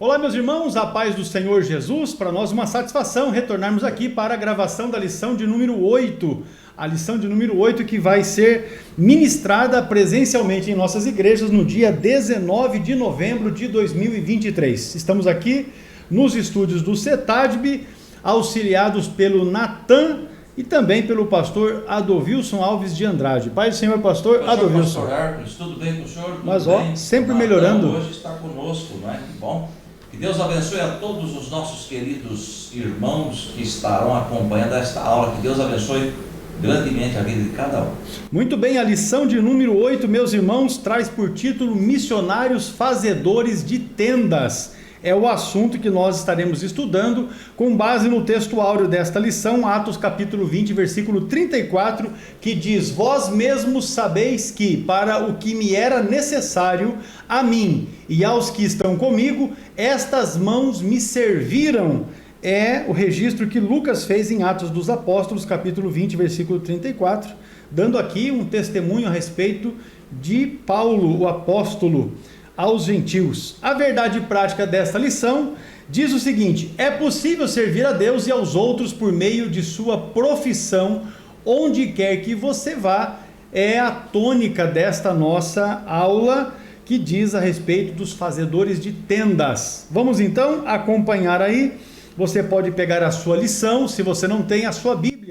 Olá, meus irmãos, a paz do Senhor Jesus. Para nós uma satisfação retornarmos aqui para a gravação da lição de número 8. A lição de número 8 que vai ser ministrada presencialmente em nossas igrejas no dia 19 de novembro de 2023. Estamos aqui nos estúdios do CETADB, auxiliados pelo Natan e também pelo pastor Adovilson Alves de Andrade. Pai do Senhor, pastor Adovilson. Pastor Hercules, tudo bem com o senhor? Tudo Mas bem? sempre Natan melhorando. Hoje está conosco, não é? Que bom. Que Deus abençoe a todos os nossos queridos irmãos que estarão acompanhando esta aula. Que Deus abençoe grandemente a vida de cada um. Muito bem, a lição de número 8, meus irmãos, traz por título Missionários Fazedores de Tendas. É o assunto que nós estaremos estudando com base no texto áureo desta lição, Atos capítulo 20, versículo 34, que diz: Vós mesmos sabeis que, para o que me era necessário, a mim e aos que estão comigo, estas mãos me serviram. É o registro que Lucas fez em Atos dos Apóstolos, capítulo 20, versículo 34, dando aqui um testemunho a respeito de Paulo, o apóstolo, aos gentios. A verdade prática desta lição diz o seguinte: é possível servir a Deus e aos outros por meio de sua profissão, onde quer que você vá. É a tônica desta nossa aula, que diz a respeito dos fazedores de tendas. Vamos então acompanhar aí. Você pode pegar a sua lição, se você não tem a sua Bíblia.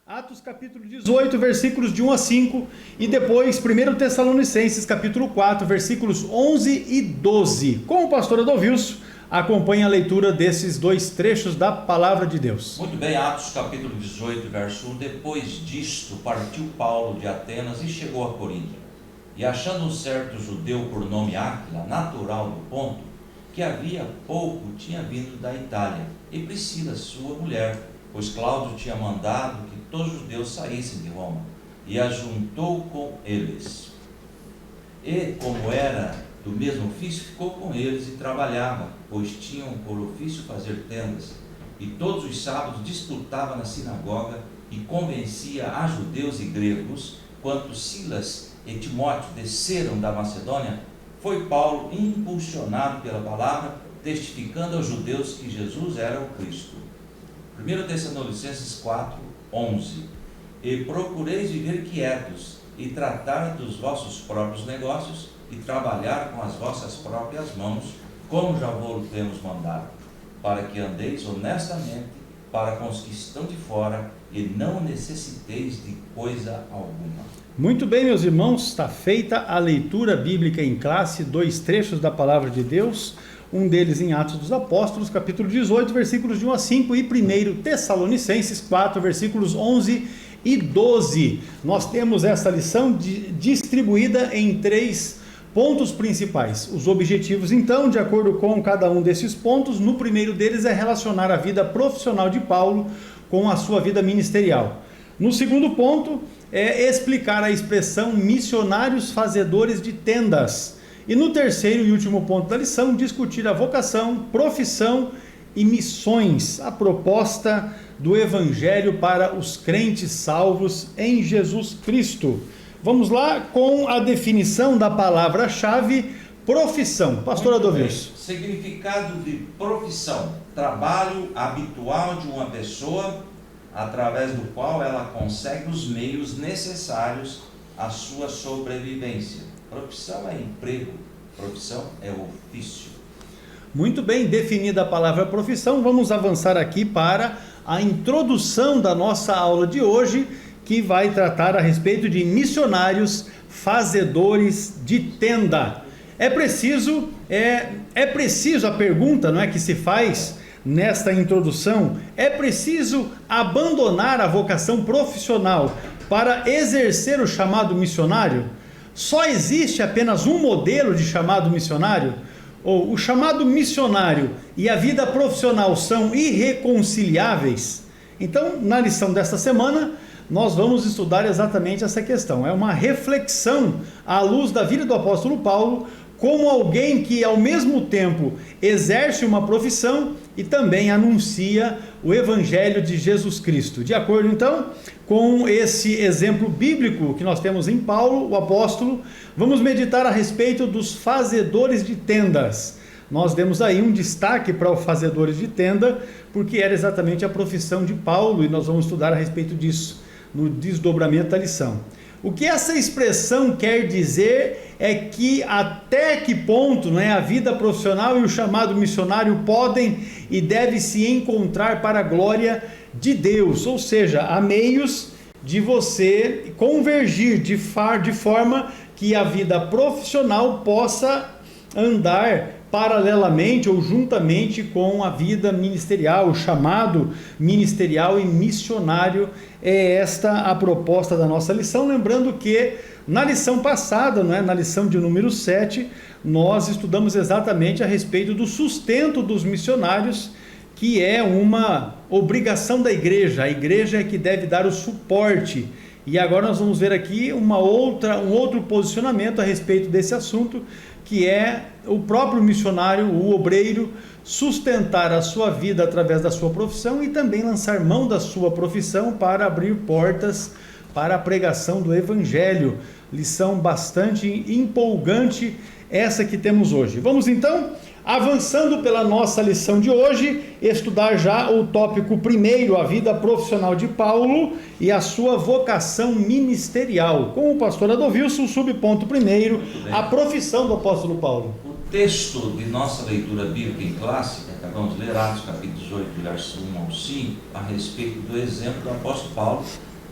Atos capítulo 18, versículos de 1 a 5, e depois 1 Tessalonicenses capítulo 4, versículos 11 e 12. Com o pastor Adovilson, acompanhe a leitura desses dois trechos da palavra de Deus. Muito bem, Atos capítulo 18, verso 1. Depois disto, partiu Paulo de Atenas e chegou a Corinto. E achando um certo judeu por nome Áquila, natural do Ponto, que havia pouco tinha vindo da Itália, e Priscila, sua mulher, pois Cláudio tinha mandado que todos os judeus saíssem de Roma, e ajuntou com eles. E, como era do mesmo ofício, ficou com eles e trabalhava, pois tinham por ofício fazer tendas, e todos os sábados disputava na sinagoga e convencia a judeus e gregos. Quanto Silas e Timóteo desceram da Macedônia, foi Paulo impulsionado pela palavra, testificando aos judeus que Jesus era o Cristo. 1 Tessalonicenses 4, 11. E procureis viver quietos, e tratar dos vossos próprios negócios, e trabalhar com as vossas próprias mãos, como já vos temos mandado, para que andeis honestamente para com os que estão de fora, e não necessiteis de coisa alguma. Muito bem, meus irmãos, está feita a leitura bíblica em classe, dois trechos da palavra de Deus, um deles em Atos dos Apóstolos, capítulo 18, versículos de 1 a 5, e 1 Tessalonicenses 4, versículos 11 e 12. Nós temos essa lição distribuída em três pontos principais. Os objetivos, então, de acordo com cada um desses pontos, no primeiro deles é relacionar a vida profissional de Paulo com a sua vida ministerial. No segundo ponto, é explicar a expressão missionários fazedores de tendas. E no terceiro e último ponto da lição, discutir a vocação, profissão e missões, a proposta do Evangelho para os crentes salvos em Jesus Cristo. Vamos lá com a definição da palavra-chave profissão. Pastor Adovilson. Significado de profissão: trabalho habitual de uma pessoa, através do qual ela consegue os meios necessários à sua sobrevivência. Profissão é emprego, profissão é ofício. Muito bem definida a palavra profissão, vamos avançar aqui para a introdução da nossa aula de hoje, que vai tratar a respeito de missionários fazedores de tenda. É preciso a pergunta, não é, que se faz nesta introdução: é preciso abandonar a vocação profissional para exercer o chamado missionário? Só existe apenas um modelo de chamado missionário? Ou o chamado missionário e a vida profissional são irreconciliáveis? Então, na lição desta semana, nós vamos estudar exatamente essa questão. É uma reflexão à luz da vida do apóstolo Paulo, como alguém que ao mesmo tempo exerce uma profissão e também anuncia o Evangelho de Jesus Cristo. De acordo então com esse exemplo bíblico que nós temos em Paulo, o apóstolo, vamos meditar a respeito dos fazedores de tendas. nós demos aí um destaque para os fazedores de tenda, porque era exatamente a profissão de Paulo, e nós vamos estudar a respeito disso no desdobramento da lição. O que essa expressão quer dizer é que até que ponto, né, a vida profissional e o chamado missionário podem e devem se encontrar para a glória de Deus, ou seja, há meios de você convergir de forma que a vida profissional possa andar paralelamente ou juntamente com a vida ministerial, o chamado ministerial e missionário. É esta a proposta da nossa lição, lembrando que na lição passada, né, na lição de número 7, nós estudamos exatamente a respeito do sustento dos missionários, que é uma obrigação da igreja. A igreja é que deve dar o suporte. E agora nós vamos ver aqui um outro posicionamento a respeito desse assunto, que é o próprio missionário, o obreiro, sustentar a sua vida através da sua profissão e também lançar mão da sua profissão para abrir portas para a pregação do Evangelho. Lição bastante empolgante essa que temos hoje. Vamos então, avançando pela nossa lição de hoje, estudar já o tópico primeiro, a vida profissional de Paulo e a sua vocação ministerial. Com o pastor Adolvilson, subponto primeiro, a profissão do apóstolo Paulo. O texto de nossa leitura bíblica em clássica, acabamos de ler Atos capítulo 18, verso 1 ao 5, a respeito do exemplo do apóstolo Paulo,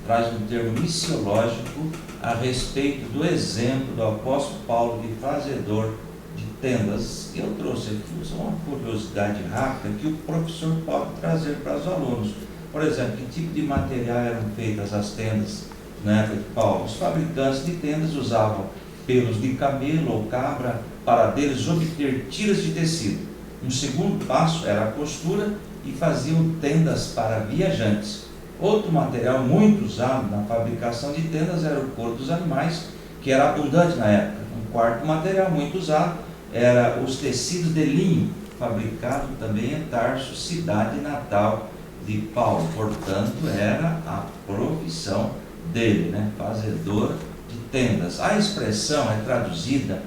traz um termo missiológico a respeito do exemplo do apóstolo Paulo de fazedor de tendas. Eu trouxe aqui só uma curiosidade rápida que o professor pode trazer para os alunos. Por exemplo, que tipo de material eram feitas as tendas na época de Paulo? Os fabricantes de tendas usavam pelos de camelo ou cabra para deles obter tiras de tecido. Um segundo passo era a costura e faziam tendas para viajantes. Outro material muito usado na fabricação de tendas era o couro dos animais, que era abundante na época. Um quarto material muito usado era os tecidos de linho, fabricado também em Tarso, cidade natal de Paulo. Portanto, era a profissão dele, né? Fazedor de tendas. A expressão é traduzida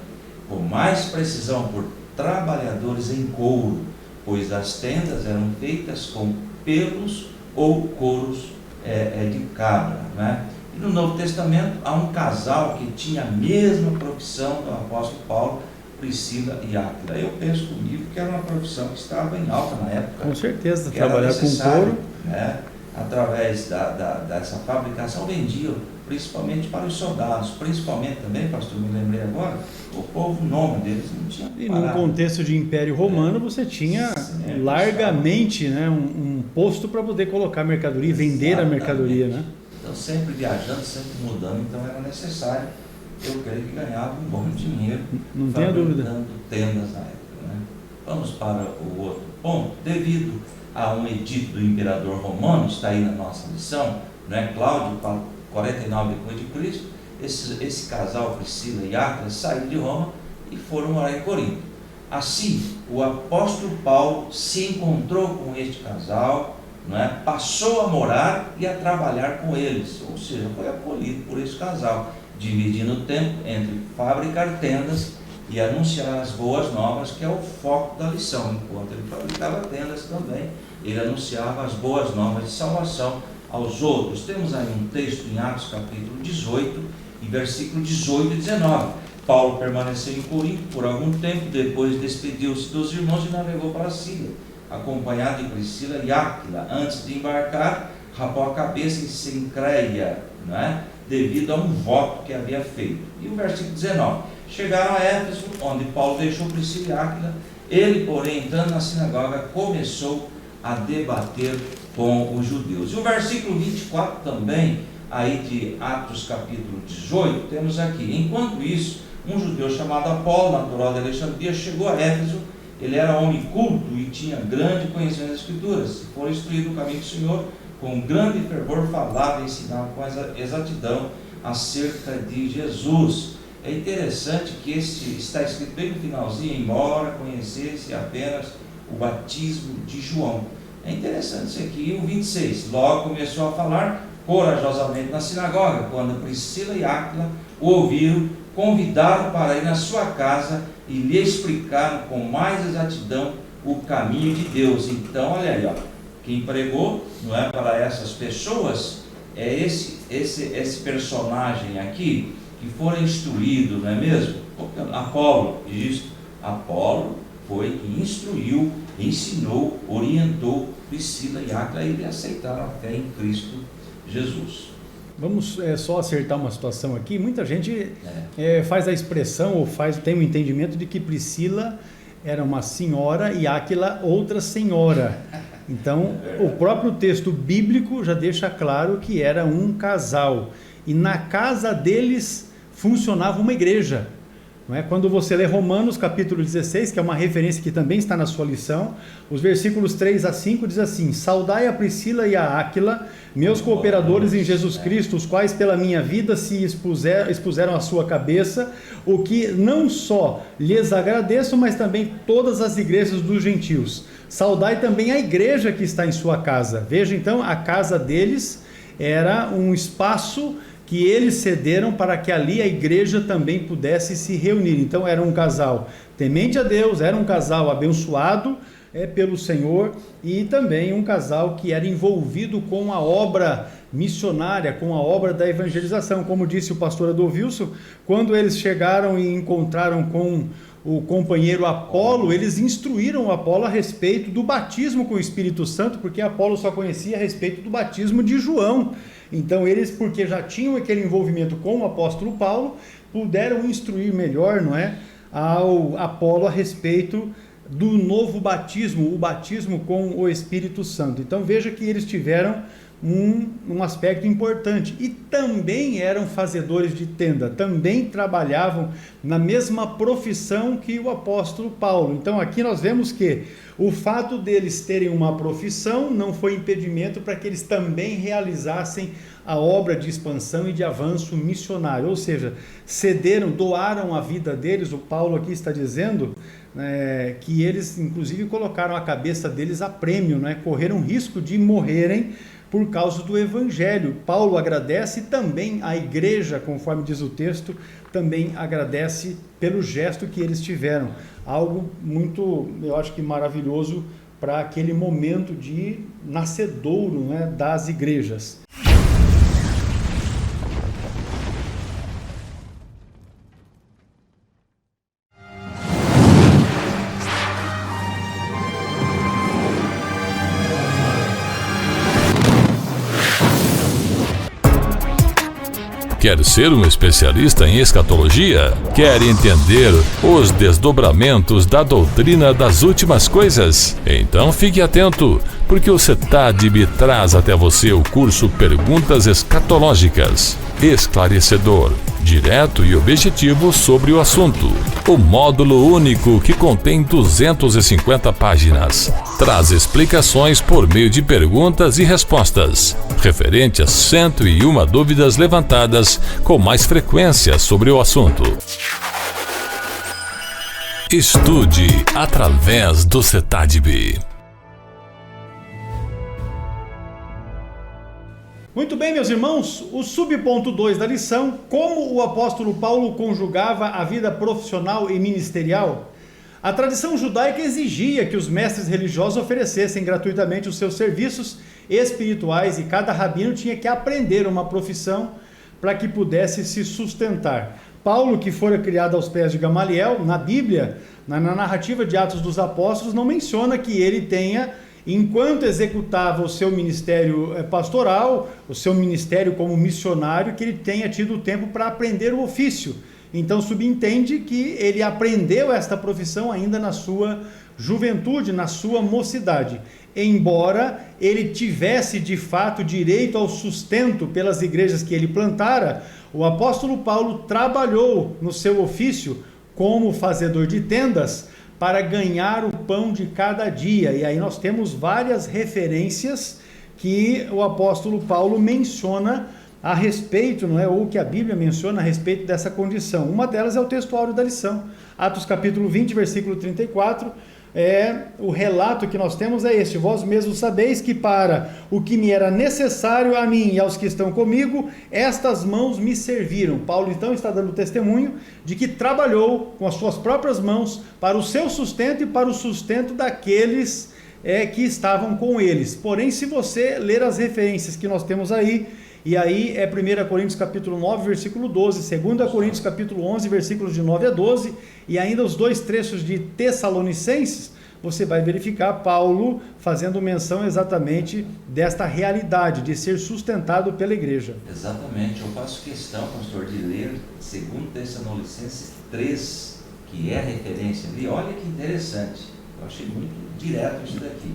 com mais precisão por trabalhadores em couro, pois as tendas eram feitas com pelos ou couros de cabra, né? E no Novo Testamento há um casal que tinha a mesma profissão do apóstolo Paulo, Priscila e Áquila. Eu penso comigo que era uma profissão que estava em alta na época. Com certeza, trabalhar com couro, né? Através dessa fabricação vendiam principalmente para os soldados, principalmente também, pastor, me lembrei agora, o povo nome deles não tinha. E num contexto de Império Romano, você tinha largamente, né, um posto para poder colocar mercadoria e vender a mercadoria, né? Então, sempre viajando, sempre mudando, então era necessário, eu creio que ganhava um bom dinheiro. Não tenha dúvida. Tendas na época, né? Vamos para o outro ponto. Devido a um edito do imperador romano, está aí na nossa lição, né? Cláudio, 49 depois de Cristo, esse casal, Priscila e Áquila, saíram de Roma e foram morar em Corinto. Assim, o apóstolo Paulo se encontrou com este casal, né? Passou a morar e a trabalhar com eles, ou seja, foi acolhido por esse casal, dividindo o tempo entre fabricar tendas e anunciar as boas novas, que é o foco da lição. Enquanto ele fabricava tendas também, ele anunciava as boas novas de salvação aos outros. Temos aí um texto em Atos capítulo 18 e versículo 18 e 19. Paulo permaneceu em Corinto por algum tempo, depois despediu-se dos irmãos e navegou para a Síria, acompanhado de Priscila e Áquila. Antes de embarcar, rapou a cabeça em Cencreia, né? Devido a um voto que havia feito. E o versículo 19. Chegaram a Éfeso, onde Paulo deixou Priscila e Áquila. Ele, porém, entrando na sinagoga, começou a debater com os judeus. E o versículo 24 também, aí de Atos capítulo 18, temos aqui: enquanto isso, um judeu chamado Apolo, natural de Alexandria, chegou a Éfeso. Ele era homem culto e tinha grande conhecimento das Escrituras. Foi instruído no caminho do Senhor, com grande fervor falava e ensinava com exatidão acerca de Jesus. É interessante que este está escrito bem no finalzinho: embora conhecesse apenas o batismo de João. É interessante isso aqui. O 26, logo começou a falar corajosamente na sinagoga. Quando Priscila e Áquila o ouviram, convidaram para ir na sua casa e lhe explicaram com mais exatidão o caminho de Deus. Então, olha aí, ó, quem pregou, não é, para essas pessoas, é esse personagem aqui, que foram instruídos, não é mesmo? Apolo, isso. Apolo foi que instruiu, ensinou, orientou Priscila e Áquila, e aceitaram a fé em Cristo Jesus. Vamos só acertar uma situação aqui. Muita gente faz a expressão, ou tem o entendimento de que Priscila era uma senhora e Áquila outra senhora. Então, o próprio texto bíblico já deixa claro que era um casal. E na casa deles funcionava uma igreja. Não é? Quando você lê Romanos capítulo 16, que é uma referência que também está na sua lição, os versículos 3 a 5 diz assim: saudai a Priscila e a Áquila, meus cooperadores em Jesus Cristo, os quais pela minha vida se expuseram à sua cabeça, o que não só lhes agradeço, mas também todas as igrejas dos gentios. Saudai também a igreja que está em sua casa. Veja então, a casa deles era um espaço que eles cederam para que ali a igreja também pudesse se reunir. Então era um casal temente a Deus, era um casal abençoado pelo Senhor, e também um casal que era envolvido com a obra missionária, com a obra da evangelização. Como disse o pastor Adolvilson, quando eles chegaram e encontraram com o companheiro Apolo, eles instruíram o Apolo a respeito do batismo com o Espírito Santo, porque Apolo só conhecia a respeito do batismo de João. Então eles, porque já tinham aquele envolvimento com o apóstolo Paulo, puderam instruir melhor, não é, ao Apolo a respeito do novo batismo, o batismo com o Espírito Santo. Então veja que eles tiveram um aspecto importante, e também eram fazedores de tenda, também trabalhavam na mesma profissão que o apóstolo Paulo. Então aqui nós vemos que o fato deles terem uma profissão não foi impedimento para que eles também realizassem a obra de expansão e de avanço missionário, ou seja, cederam, doaram a vida deles. O Paulo aqui está dizendo que eles inclusive colocaram a cabeça deles a prêmio, correram risco de morrerem por causa do Evangelho. Paulo agradece, e também a igreja, conforme diz o texto, também agradece pelo gesto que eles tiveram. Algo muito, eu acho que maravilhoso para aquele momento de nascedouro, das igrejas. Quer ser um especialista em escatologia? Quer entender os desdobramentos da doutrina das últimas coisas? Então fique atento, porque o CETADIB traz até você o curso Perguntas Escatológicas, esclarecedor, direto e objetivo sobre o assunto. O módulo único, que contém 250 páginas, traz explicações por meio de perguntas e respostas, referente a 101 dúvidas levantadas com mais frequência sobre o assunto. Estude através do CETADIB. Muito bem, meus irmãos, o subponto 2 da lição: como o apóstolo Paulo conjugava a vida profissional e ministerial. A tradição judaica exigia que os mestres religiosos oferecessem gratuitamente os seus serviços espirituais, e cada rabino tinha que aprender uma profissão para que pudesse se sustentar. Paulo, que fora criado aos pés de Gamaliel, na Bíblia, na narrativa de Atos dos Apóstolos, não menciona que ele tenha, enquanto executava o seu ministério pastoral, o seu ministério como missionário, que ele tenha tido tempo para aprender o ofício. Então subentende que ele aprendeu esta profissão ainda na sua juventude, na sua mocidade. Embora ele tivesse de fato direito ao sustento pelas igrejas que ele plantara, o apóstolo Paulo trabalhou no seu ofício como fazedor de tendas para ganhar o pão de cada dia. E aí nós temos várias referências que o apóstolo Paulo menciona a respeito, ou que a Bíblia menciona a respeito dessa condição. Uma delas é o texto áureo da lição, Atos capítulo 20, versículo 34, o relato que nós temos é este: vós mesmos sabeis que para o que me era necessário a mim e aos que estão comigo, estas mãos me serviram. Paulo então está dando testemunho de que trabalhou com as suas próprias mãos para o seu sustento e para o sustento daqueles que estavam com eles. Porém, se você ler as referências que nós temos aí, e aí é 1 Coríntios capítulo 9, versículo 12, 2 Coríntios capítulo 11, versículos de 9 a 12, e ainda os 2 trechos de Tessalonicenses, você vai verificar Paulo fazendo menção exatamente desta realidade, de ser sustentado pela igreja. Exatamente, eu faço questão, pastor, de ler 2 Tessalonicenses 3, que é a referência ali. Olha que interessante, eu achei muito direto isso daqui.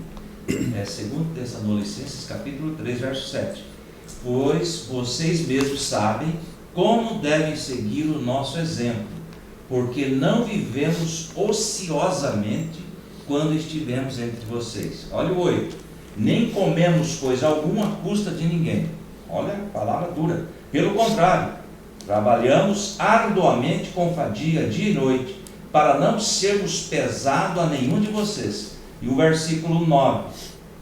É 2 Tessalonicenses capítulo 3, verso 7. Pois vocês mesmos sabem como devem seguir o nosso exemplo, porque não vivemos ociosamente quando estivemos entre vocês. Olha o 8. Nem comemos coisa alguma à custa de ninguém. Olha a palavra dura. Pelo contrário, trabalhamos arduamente com fadiga dia e noite, para não sermos pesado a nenhum de vocês. E o versículo 9.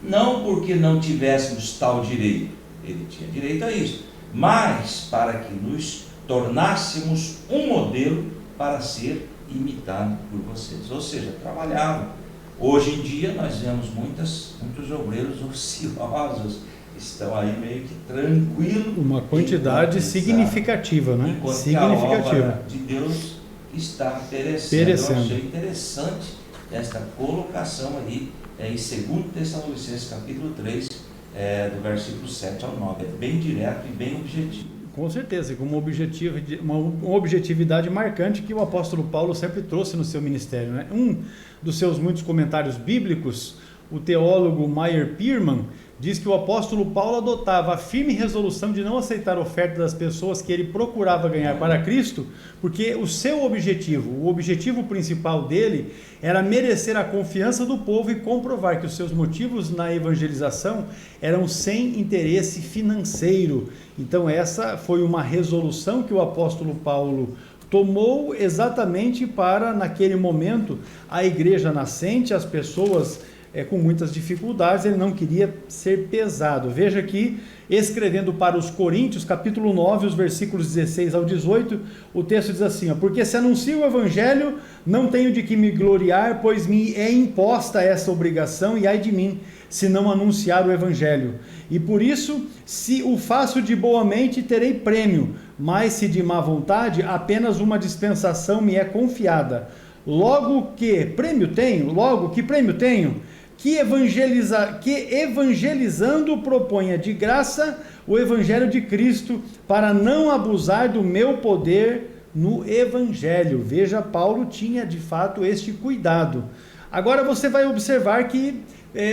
Não porque não tivéssemos tal direito, ele tinha direito a isso, mas para que nos tornássemos um modelo para ser imitado por vocês. Ou seja, trabalhavam. Hoje em dia nós vemos muitos obreiros ociosos, estão aí meio que tranquilos. Uma quantidade significativa, né? Enquanto significativa. a obra de Deus está perecendo. Eu achei interessante esta colocação aí em 2 Tessalonicenses capítulo 3, do versículo 7 ao 9, é bem direto e bem objetivo. Com certeza, com uma objetividade marcante que o apóstolo Paulo sempre trouxe no seu ministério, né? Um dos seus muitos comentários bíblicos, o teólogo Meyer Pearman, diz que o apóstolo Paulo adotava a firme resolução de não aceitar a oferta das pessoas que ele procurava ganhar para Cristo, porque o seu objetivo, o objetivo principal dele, era merecer a confiança do povo e comprovar que os seus motivos na evangelização eram sem interesse financeiro. Então essa foi uma resolução que o apóstolo Paulo tomou exatamente para, naquele momento, a igreja nascente, as pessoas com muitas dificuldades, ele não queria ser pesado. Veja aqui, escrevendo para os Coríntios, capítulo 9, os versículos 16 ao 18, o texto diz assim: porque se anuncio o evangelho, não tenho de que me gloriar, pois me é imposta essa obrigação, e ai de mim, se não anunciar o evangelho. E por isso, se o faço de boa mente, terei prêmio, mas se de má vontade, apenas uma dispensação me é confiada. Logo que prêmio tenho? Que evangelizando proponha de graça o evangelho de Cristo, para não abusar do meu poder no evangelho. Veja, Paulo tinha de fato este cuidado. Agora você vai observar que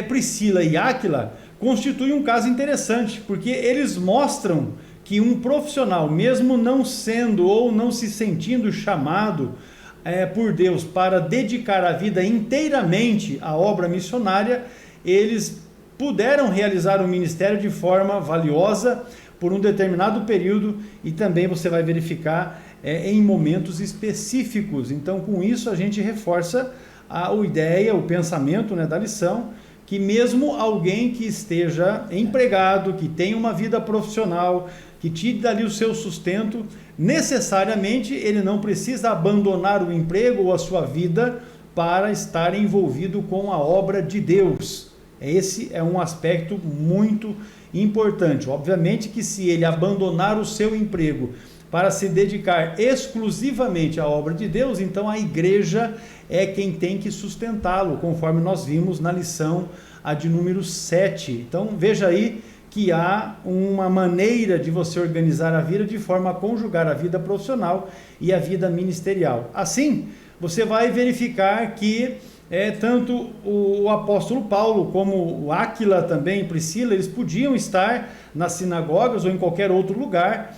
Priscila e Áquila constituem um caso interessante, porque eles mostram que um profissional, mesmo não sendo ou não se sentindo chamado por Deus para dedicar a vida inteiramente à obra missionária, eles puderam realizar o ministério de forma valiosa por um determinado período, e também você vai verificar em momentos específicos. Então, com isso a gente reforça a ideia, o pensamento, da lição, que mesmo alguém que esteja empregado, que tenha uma vida profissional, que tire dali o seu sustento, necessariamente ele não precisa abandonar o emprego ou a sua vida para estar envolvido com a obra de Deus. Esse é um aspecto muito importante. Obviamente que se ele abandonar o seu emprego para se dedicar exclusivamente à obra de Deus, então a igreja é quem tem que sustentá-lo, conforme nós vimos na lição de número 7. Então veja aí que há uma maneira de você organizar a vida de forma a conjugar a vida profissional e a vida ministerial. Assim, você vai verificar que tanto o apóstolo Paulo como o Áquila também, Priscila, eles podiam estar nas sinagogas ou em qualquer outro lugar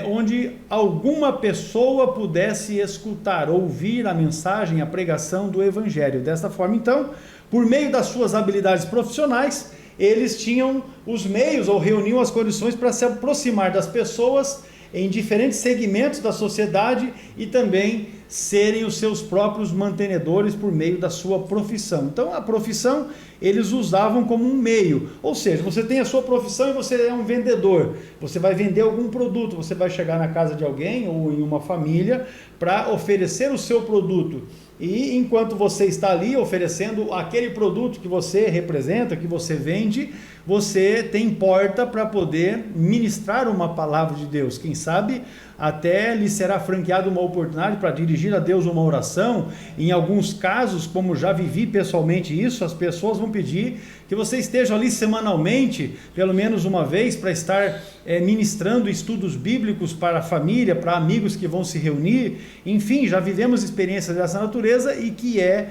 onde alguma pessoa pudesse escutar, ouvir a mensagem, a pregação do evangelho. Desta forma, então, por meio das suas habilidades profissionais, eles tinham os meios ou reuniam as condições para se aproximar das pessoas em diferentes segmentos da sociedade e também serem os seus próprios mantenedores por meio da sua profissão. Então a profissão eles usavam como um meio, ou seja, você tem a sua profissão e você é um vendedor, você vai vender algum produto, você vai chegar na casa de alguém ou em uma família para oferecer o seu produto. E enquanto você está ali oferecendo aquele produto que você representa, que você vende, você tem porta para poder ministrar uma palavra de Deus. Quem sabe até lhe será franqueada uma oportunidade para dirigir a Deus uma oração. Em alguns casos, como já vivi pessoalmente isso, as pessoas vão pedir que você esteja ali semanalmente, pelo menos uma vez, para estar ministrando estudos bíblicos para a família, para amigos que vão se reunir. Enfim, já vivemos experiências dessa natureza e que é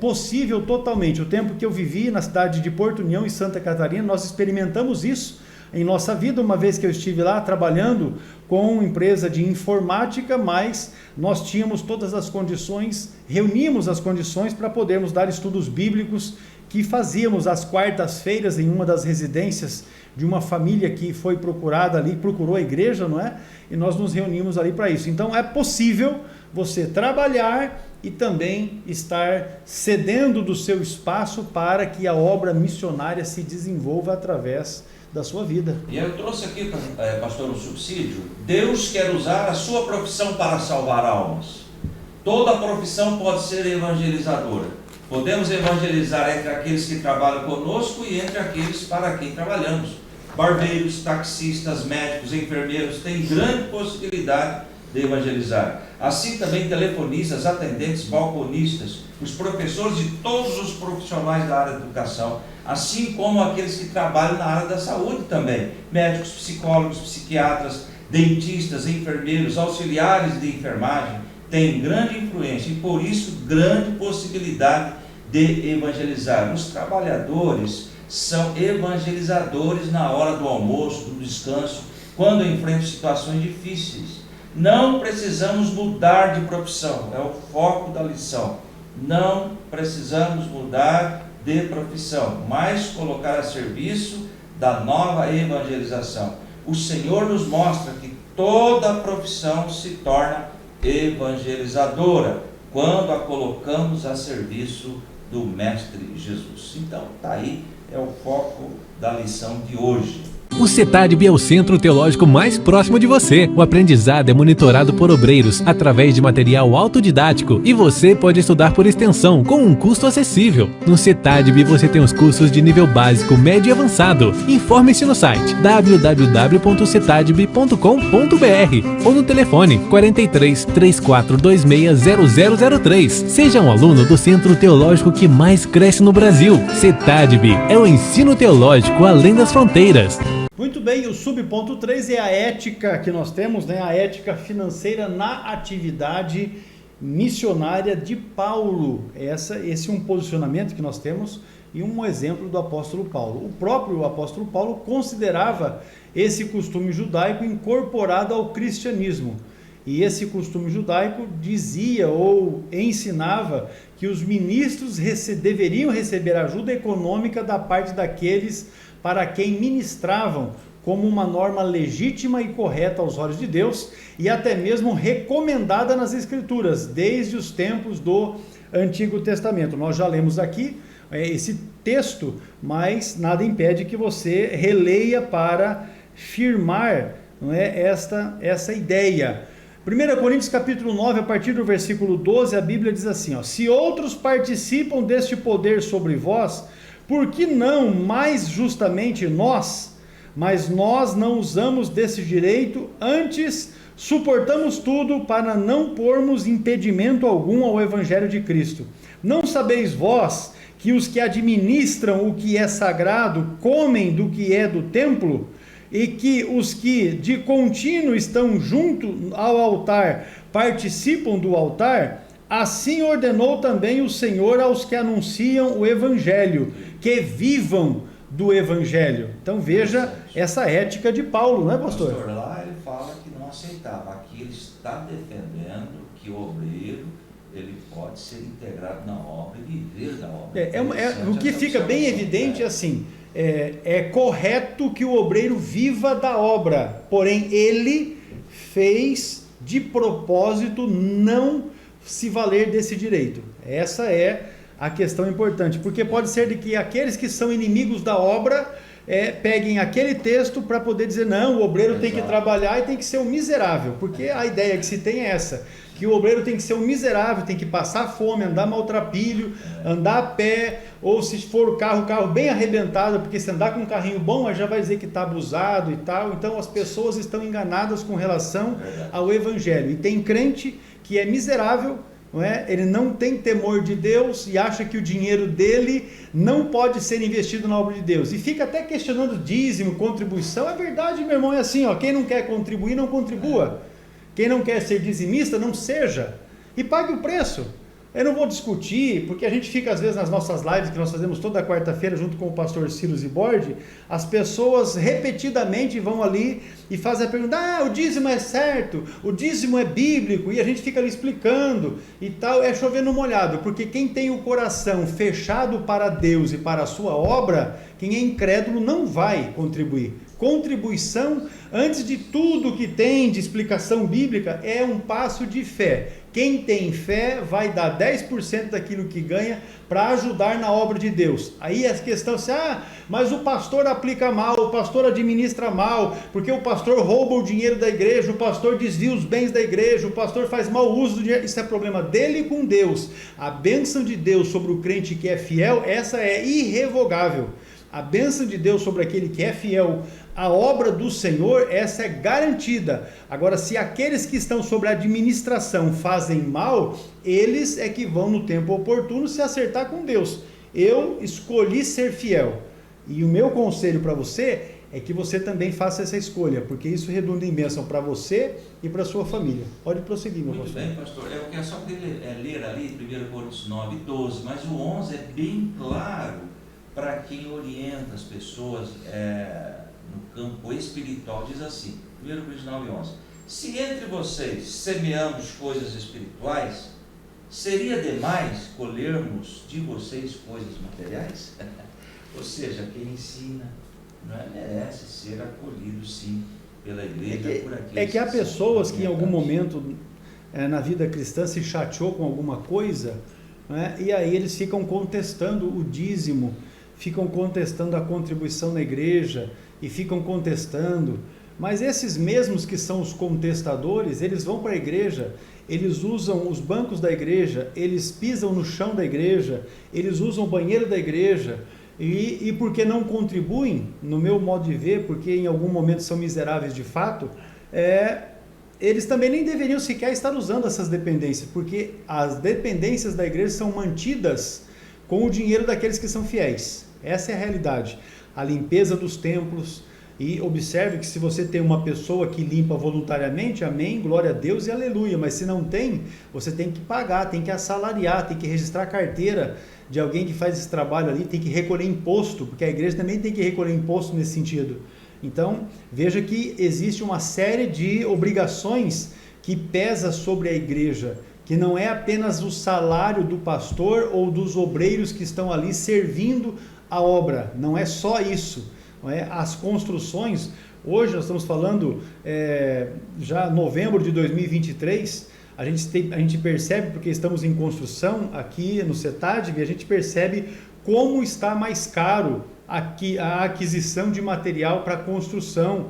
possível totalmente. O tempo que eu vivi na cidade de Porto União, em Santa Catarina, nós experimentamos isso em nossa vida, uma vez que eu estive lá trabalhando com uma empresa de informática, mas nós tínhamos todas as condições, reunimos as condições para podermos dar estudos bíblicos que fazíamos às quartas-feiras em uma das residências de uma família que foi procurada ali, procurou a igreja, não é? E nós nos reunimos ali para isso. Então é possível você trabalhar e também estar cedendo do seu espaço para que a obra missionária se desenvolva através da sua vida. E eu trouxe aqui, pastor, um subsídio. Deus quer usar a sua profissão para salvar almas. Toda profissão pode ser evangelizadora. Podemos evangelizar entre aqueles que trabalham conosco e entre aqueles para quem trabalhamos. Barbeiros, taxistas, médicos, enfermeiros têm grande possibilidade de evangelizar. Assim também telefonistas, atendentes, balconistas, os professores e todos os profissionais da área da educação, assim como aqueles que trabalham na área da saúde também, médicos, psicólogos, psiquiatras, dentistas, enfermeiros, auxiliares de enfermagem, têm grande influência e por isso grande possibilidade de evangelizar. Os trabalhadores são evangelizadores na hora do almoço, do descanso, quando enfrentam situações difíceis. Não precisamos mudar de profissão, é o foco da lição. Não precisamos mudar de profissão, mas colocar a serviço da nova evangelização. O Senhor nos mostra que toda profissão se torna evangelizadora quando a colocamos a serviço do Mestre Jesus. Então, está aí, é o foco da lição de hoje. O CETADB é o centro teológico mais próximo de você. O aprendizado é monitorado por obreiros através de material autodidático e você pode estudar por extensão com um custo acessível. No CETADB você tem os cursos de nível básico, médio e avançado. Informe-se no site www.cetadb.com.br ou no telefone 43 3426 0003. Seja um aluno do centro teológico que mais cresce no Brasil. CETADB é o ensino teológico além das fronteiras. Muito bem, o subponto 3 é a ética que nós temos, né? A ética financeira na atividade missionária de Paulo. Esse é um posicionamento que nós temos e um exemplo do apóstolo Paulo. O próprio apóstolo Paulo considerava esse costume judaico incorporado ao cristianismo. E esse costume judaico dizia ou ensinava que os ministros deveriam receber ajuda econômica da parte daqueles para quem ministravam como uma norma legítima e correta aos olhos de Deus e até mesmo recomendada nas Escrituras, desde os tempos do Antigo Testamento. Nós já lemos aqui esse texto, mas nada impede que você releia para firmar, não é, essa ideia. 1 Coríntios capítulo 9, a partir do versículo 12, a Bíblia diz assim, ó, se outros participam deste poder sobre vós, por que não mais justamente nós? Mas nós não usamos desse direito, antes suportamos tudo para não pormos impedimento algum ao Evangelho de Cristo. Não sabeis vós que os que administram o que é sagrado comem do que é do templo? E que os que de contínuo estão junto ao altar participam do altar? Assim ordenou também o Senhor aos que anunciam o Evangelho, que vivam do Evangelho. Então veja essa ética de Paulo, não é, pastor? Pastor, lá ele fala que não aceitava. Aqui ele está defendendo que o obreiro ele pode ser integrado na obra e viver da obra. O que fica bem evidente é assim, é correto que o obreiro viva da obra, porém ele fez de propósito não se valer desse direito. Essa é a questão importante, porque pode ser de que aqueles que são inimigos da obra peguem aquele texto para poder dizer, não, o obreiro tem que trabalhar e tem que ser um miserável, porque a ideia que se tem é essa, que o obreiro tem que ser um miserável, tem que passar fome, andar maltrapilho, andar a pé, ou se for o carro bem arrebentado, porque se andar com um carrinho bom, já vai dizer que está abusado e tal. Então as pessoas estão enganadas com relação ao evangelho, e tem crente que é miserável, não é? Ele não tem temor de Deus e acha que o dinheiro dele não pode ser investido na obra de Deus, e fica até questionando dízimo, contribuição. É verdade, meu irmão, é assim, ó, quem não quer contribuir, não contribua. Quem não quer ser dizimista, não seja, e pague o preço. Eu não vou discutir, porque a gente fica às vezes nas nossas lives, que nós fazemos toda quarta-feira junto com o pastor Ciro Zibordi, as pessoas repetidamente vão ali e fazem a pergunta, o dízimo é certo, o dízimo é bíblico, e a gente fica ali explicando e tal, é chover no molhado, porque quem tem o coração fechado para Deus e para a sua obra, quem é incrédulo não vai contribuir. Contribuição, antes de tudo que tem de explicação bíblica, é um passo de fé. Quem tem fé vai dar 10% daquilo que ganha para ajudar na obra de Deus. Aí a questão é, mas o pastor aplica mal, o pastor administra mal, porque o pastor rouba o dinheiro da igreja, o pastor desvia os bens da igreja, o pastor faz mau uso do dinheiro. Isso é problema dele com Deus. A bênção de Deus sobre o crente que é fiel, essa é irrevogável. A bênção de Deus sobre aquele que é fiel à obra do Senhor, essa é garantida. Agora, se aqueles que estão sobre a administração fazem mal, eles é que vão no tempo oportuno se acertar com Deus. Eu escolhi ser fiel, e o meu conselho para você é que você também faça essa escolha, porque isso redunda em bênção para você e para sua família. Pode prosseguir, meu pastor. Muito bem, pastor. Eu quero só ler ali 1 Coríntios 9, 12, mas o 11 é bem claro para quem orienta as pessoas no campo espiritual. Diz assim, 1 Coríntios 9, 11: se entre vocês semeamos coisas espirituais, seria demais colhermos de vocês coisas materiais? Ou seja, quem ensina merece ser acolhido sim pela igreja, por aqueles. É que há pessoas que em algum momento na vida cristã se chateou com alguma coisa, e aí eles ficam contestando o dízimo, ficam contestando a contribuição na igreja, e ficam contestando, mas esses mesmos que são os contestadores, eles vão para a igreja, eles usam os bancos da igreja, eles pisam no chão da igreja, eles usam o banheiro da igreja, e porque não contribuem, no meu modo de ver, porque em algum momento são miseráveis de fato, eles também nem deveriam sequer estar usando essas dependências, porque as dependências da igreja são mantidas com o dinheiro daqueles que são fiéis. Essa é a realidade. A limpeza dos templos, e observe que se você tem uma pessoa que limpa voluntariamente, amém, glória a Deus e aleluia, mas se não tem, você tem que pagar, tem que assalariar, tem que registrar a carteira de alguém que faz esse trabalho ali, tem que recolher imposto, porque a igreja também tem que recolher imposto nesse sentido. Então, veja que existe uma série de obrigações que pesa sobre a igreja, que não é apenas o salário do pastor ou dos obreiros que estão ali servindo a obra, não é só isso, não é? As construções, hoje nós estamos falando já novembro de 2023, a gente percebe, porque estamos em construção aqui no CETADV, a gente percebe como está mais caro aqui a aquisição de material para construção,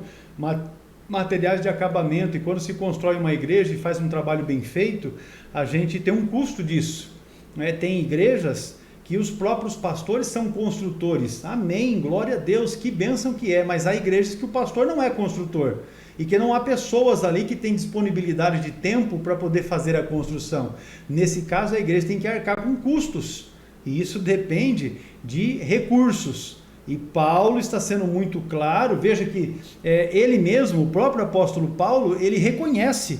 materiais de acabamento, e quando se constrói uma igreja e faz um trabalho bem feito, a gente tem um custo disso, né? Tem igrejas que os próprios pastores são construtores, amém, glória a Deus, que bênção que é, mas há igrejas que o pastor não é construtor, e que não há pessoas ali que têm disponibilidade de tempo para poder fazer a construção. Nesse caso, a igreja tem que arcar com custos, e isso depende de recursos, e Paulo está sendo muito claro. Veja que ele mesmo, o próprio apóstolo Paulo, ele reconhece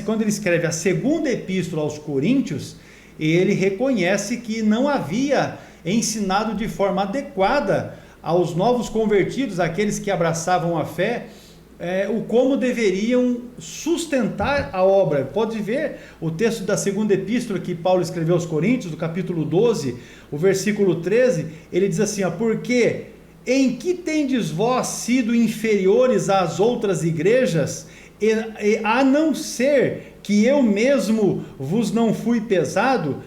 quando ele escreve a segunda epístola aos Coríntios, ele reconhece que não havia ensinado de forma adequada aos novos convertidos, aqueles que abraçavam a fé, o como deveriam sustentar a obra. Pode ver o texto da segunda epístola que Paulo escreveu aos Coríntios, do capítulo 12, o versículo 13, ele diz assim, porque em que tendes vós sido inferiores às outras igrejas, a não ser que eu mesmo vos não fui pesado,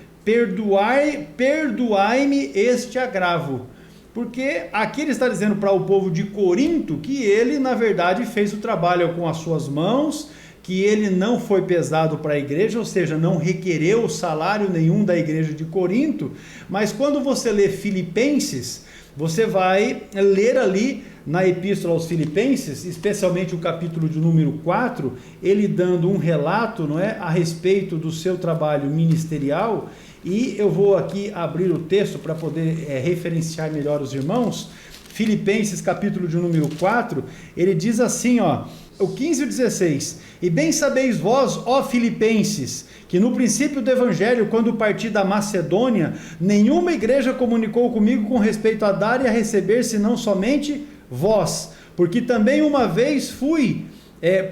perdoai-me este agravo. Porque aqui ele está dizendo para o povo de Corinto que ele, na verdade, fez o trabalho com as suas mãos, que ele não foi pesado para a igreja, ou seja, não requereu salário nenhum da igreja de Corinto. Mas quando você lê Filipenses, você vai ler ali na epístola aos Filipenses, especialmente o capítulo de número 4, ele dando um relato, não é, a respeito do seu trabalho ministerial. E eu vou aqui abrir o texto para poder referenciar melhor os irmãos. Filipenses capítulo de número 4, ele diz assim, ó, o 15 e o 16: e bem sabeis vós, ó Filipenses, que no princípio do evangelho, quando parti da Macedônia, nenhuma igreja comunicou comigo com respeito a dar e a receber, senão somente vós, porque também uma vez fui,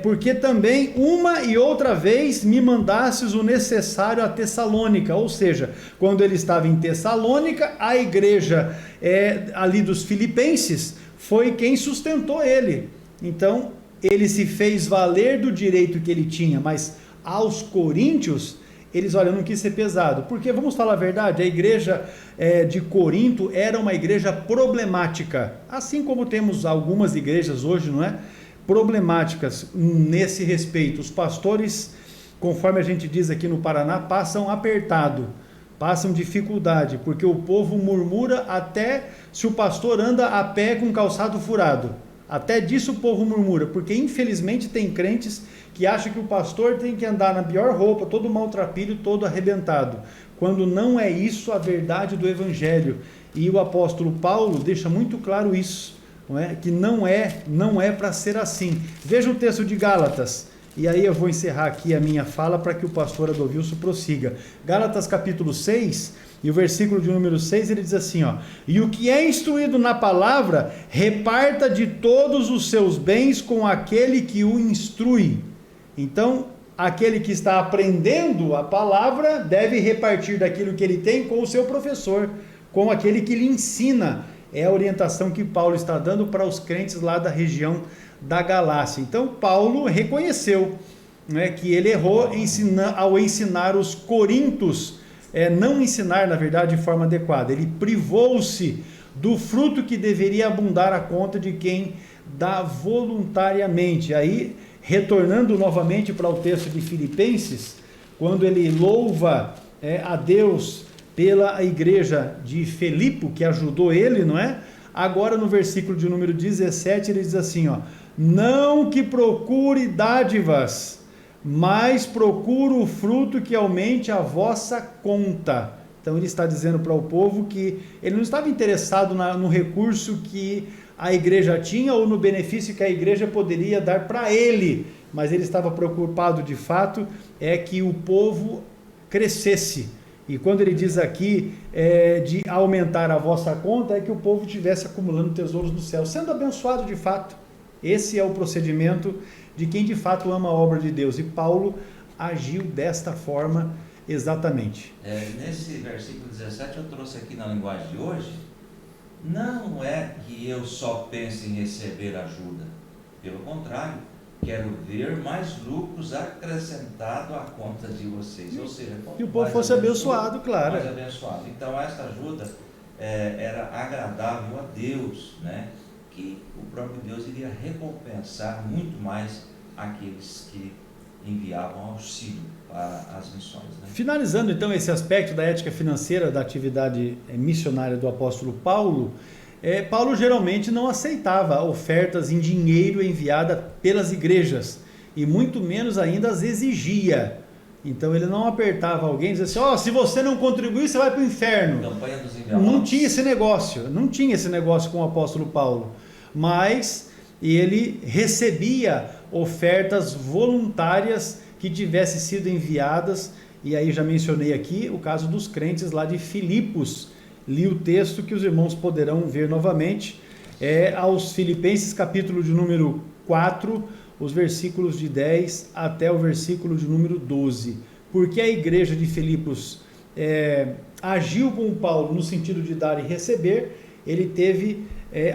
porque também uma e outra vez me mandastes o necessário a Tessalônica. Ou seja, quando ele estava em Tessalônica, a igreja ali dos Filipenses foi quem sustentou ele. Então ele se fez valer do direito que ele tinha, mas aos coríntios, eles, olha, não quis ser pesado, porque vamos falar a verdade, a igreja de Corinto era uma igreja problemática, assim como temos algumas igrejas hoje, não é? Problemáticas nesse respeito. Os pastores, conforme a gente diz aqui no Paraná, passam apertado, passam dificuldade, porque o povo murmura até se o pastor anda a pé com calçado furado. Até disso o povo murmura, porque infelizmente tem crentes que acham que o pastor tem que andar na pior roupa, todo maltrapilho, todo arrebentado, quando não é isso a verdade do evangelho. E o apóstolo Paulo deixa muito claro isso, não é? Que não é para ser assim. Veja o texto de Gálatas, e aí eu vou encerrar aqui a minha fala para que o pastor Adovilso prossiga. Gálatas capítulo 6, e o versículo de número 6, ele diz assim, ó: e o que é instruído na palavra, reparta de todos os seus bens com aquele que o instrui. Então, aquele que está aprendendo a palavra deve repartir daquilo que ele tem com o seu professor, com aquele que lhe ensina. É a orientação que Paulo está dando para os crentes lá da região da Galácia. Então, Paulo reconheceu, né, que ele errou ao ensinar os coríntios, não ensinar, na verdade, de forma adequada. Ele privou-se do fruto que deveria abundar à conta de quem dá voluntariamente. Aí, retornando novamente para o texto de Filipenses, quando ele louva a Deus pela igreja de Filipe, que ajudou ele, não é? Agora no versículo de número 17, ele diz assim, ó: não que procure dádivas, mas procuro o fruto que aumente a vossa conta. Então ele está dizendo para o povo que ele não estava interessado no recurso que a igreja tinha ou no benefício que a igreja poderia dar para ele, mas ele estava preocupado de fato que o povo crescesse. E quando ele diz aqui de aumentar a vossa conta, é que o povo estivesse acumulando tesouros no céu, sendo abençoado de fato. Esse é o procedimento de quem de fato ama a obra de Deus. E Paulo agiu desta forma exatamente. Nesse versículo 17 eu trouxe aqui na linguagem de hoje, não é que eu só pense em receber ajuda. Pelo contrário, quero ver mais lucros acrescentados à conta de vocês. Ou seja, que o povo fosse abençoado, claro. Mais abençoado. Então essa ajuda era agradável a Deus, né? Que o próprio Deus iria recompensar muito mais aqueles que enviavam auxílio para as missões, né? Finalizando então esse aspecto da ética financeira da atividade missionária do apóstolo Paulo, Paulo geralmente não aceitava ofertas em dinheiro enviada pelas igrejas, e muito menos ainda as exigia. Então ele não apertava alguém e dizia assim, se você não contribuir, você vai para o inferno. Campanha dos não tinha esse negócio com o apóstolo Paulo, mas ele recebia ofertas voluntárias que tivessem sido enviadas. E aí já mencionei aqui o caso dos crentes lá de Filipos. Li o texto que os irmãos poderão ver novamente, aos Filipenses capítulo de número 4, os versículos de 10 até o versículo de número 12. Porque a igreja de Filipos agiu com Paulo no sentido de dar e receber, ele teve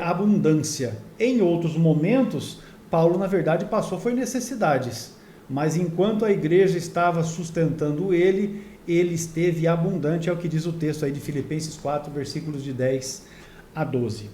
abundância. Em outros momentos, Paulo, na verdade, passou foi necessidades, mas enquanto a igreja estava sustentando ele esteve abundante, é o que diz o texto aí de Filipenses 4, versículos de 10 a 12.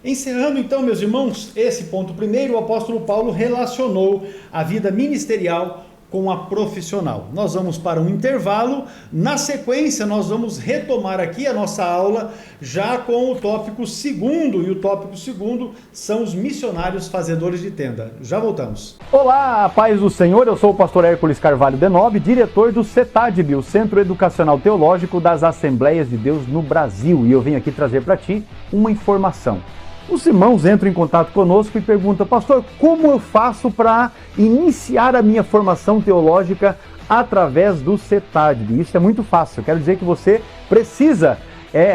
Encerrando então, meus irmãos, esse ponto primeiro, o apóstolo Paulo relacionou a vida ministerial com a profissional. Nós vamos para um intervalo, na sequência nós vamos retomar aqui a nossa aula já com o tópico segundo, e o tópico segundo são os missionários fazedores de tenda. Já voltamos. Olá, a paz do Senhor, eu sou o pastor Hércules Carvalho Denobe, diretor do CETADB, o Centro Educacional Teológico das Assembleias de Deus no Brasil, e eu venho aqui trazer para ti uma informação. Os irmãos entram em contato conosco e perguntam: pastor, como eu faço para iniciar a minha formação teológica através do CETADB? Isso é muito fácil. Eu quero dizer que você precisa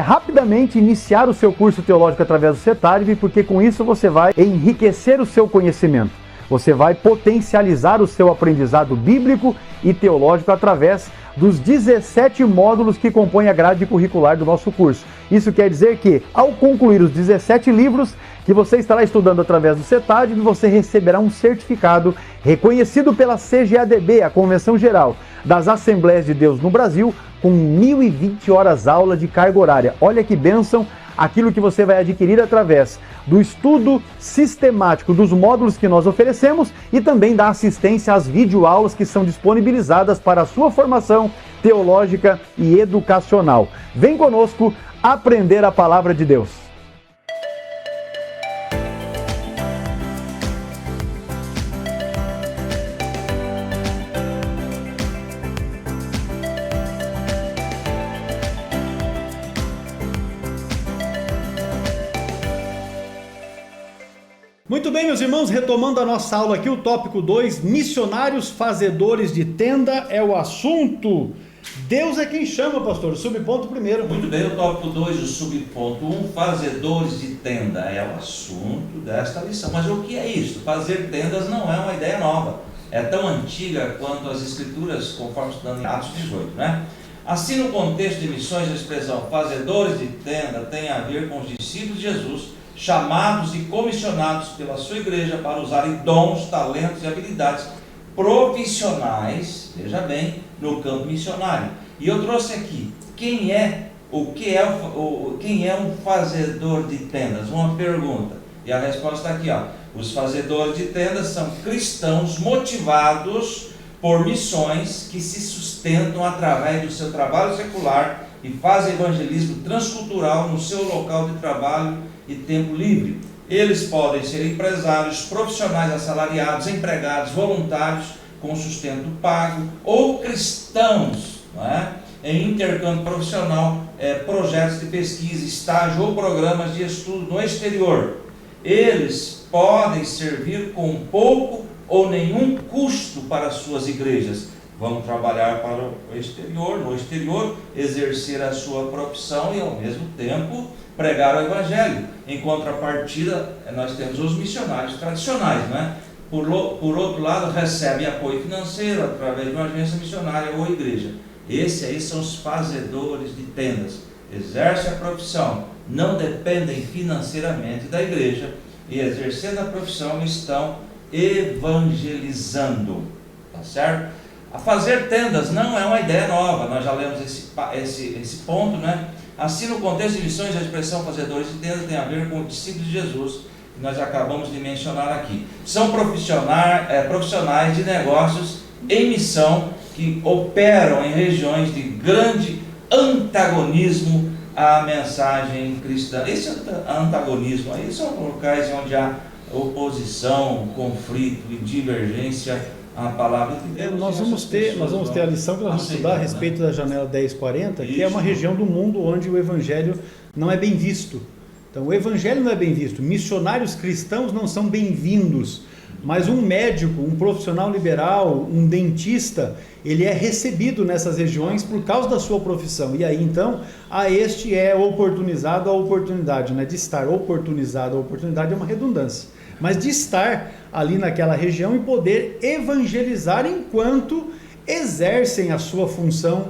rapidamente iniciar o seu curso teológico através do CETADB, porque com isso você vai enriquecer o seu conhecimento. Você vai potencializar o seu aprendizado bíblico e teológico através dos 17 módulos que compõem a grade curricular do nosso curso. Isso quer dizer que, ao concluir os 17 livros que você estará estudando através do CETADB, você receberá um certificado reconhecido pela CGADB, a Convenção Geral das Assembleias de Deus no Brasil, com 1.020 horas aula de carga horária. Olha que bênção! Aquilo que você vai adquirir através do estudo sistemático dos módulos que nós oferecemos e também da assistência às videoaulas que são disponibilizadas para a sua formação teológica e educacional. Vem conosco aprender a palavra de Deus. Muito bem, meus irmãos, retomando a nossa aula aqui, o tópico 2, missionários fazedores de tenda é o assunto. Deus é quem chama, pastor, o subponto primeiro. Muito bem, o tópico 2, o subponto 1, fazedores de tenda é o assunto desta lição. Mas o que é isso? Fazer tendas não é uma ideia nova, é tão antiga quanto as escrituras, conforme estudando em Atos 18, né? Assim, no contexto de missões, a expressão fazedores de tenda tem a ver com os discípulos de Jesus, chamados e comissionados pela sua igreja para usarem dons, talentos e habilidades profissionais, veja bem, no campo missionário. E eu trouxe aqui, quem é um fazedor de tendas? Uma pergunta. E a resposta está aqui, ó. Os fazedores de tendas são cristãos motivados por missões que se sustentam através do seu trabalho secular e fazem evangelismo transcultural no seu local de trabalho e tempo livre. Eles podem ser empresários, profissionais assalariados, empregados, voluntários com sustento pago ou cristãos, não é? Em intercâmbio profissional, projetos de pesquisa, estágio ou programas de estudo no exterior. Eles podem servir com pouco ou nenhum custo para suas igrejas. Vão trabalhar para o exterior, no exterior, exercer a sua profissão e ao mesmo tempo pregar o evangelho. Em contrapartida, nós temos os missionários tradicionais, né? Por outro lado, recebem apoio financeiro através de uma agência missionária ou igreja. Esses aí são os fazedores de tendas. Exercem a profissão, não dependem financeiramente da igreja e, exercendo a profissão, estão evangelizando. Tá certo? A fazer tendas não é uma ideia nova, nós já lemos esse ponto, né? Assim, no contexto de missões, a expressão fazedores de tendas tem a ver com os discípulos de Jesus, que nós acabamos de mencionar aqui. São profissionais de negócios em missão que operam em regiões de grande antagonismo à mensagem cristã. Esse antagonismo aí são locais onde há oposição, conflito e divergência à palavra de Deus. Nós vamos ter a lição que nós vamos estudar a respeito da janela 1040, que é uma região do mundo onde o evangelho não é bem visto. Então, o evangelho não é bem visto, missionários cristãos não são bem-vindos, mas um médico, um profissional liberal, um dentista, ele é recebido nessas regiões por causa da sua profissão. E aí, então, a este é oportunizado a oportunidade, né? De estar oportunizado a oportunidade é uma redundância, mas de estar ali naquela região e poder evangelizar enquanto exercem a sua função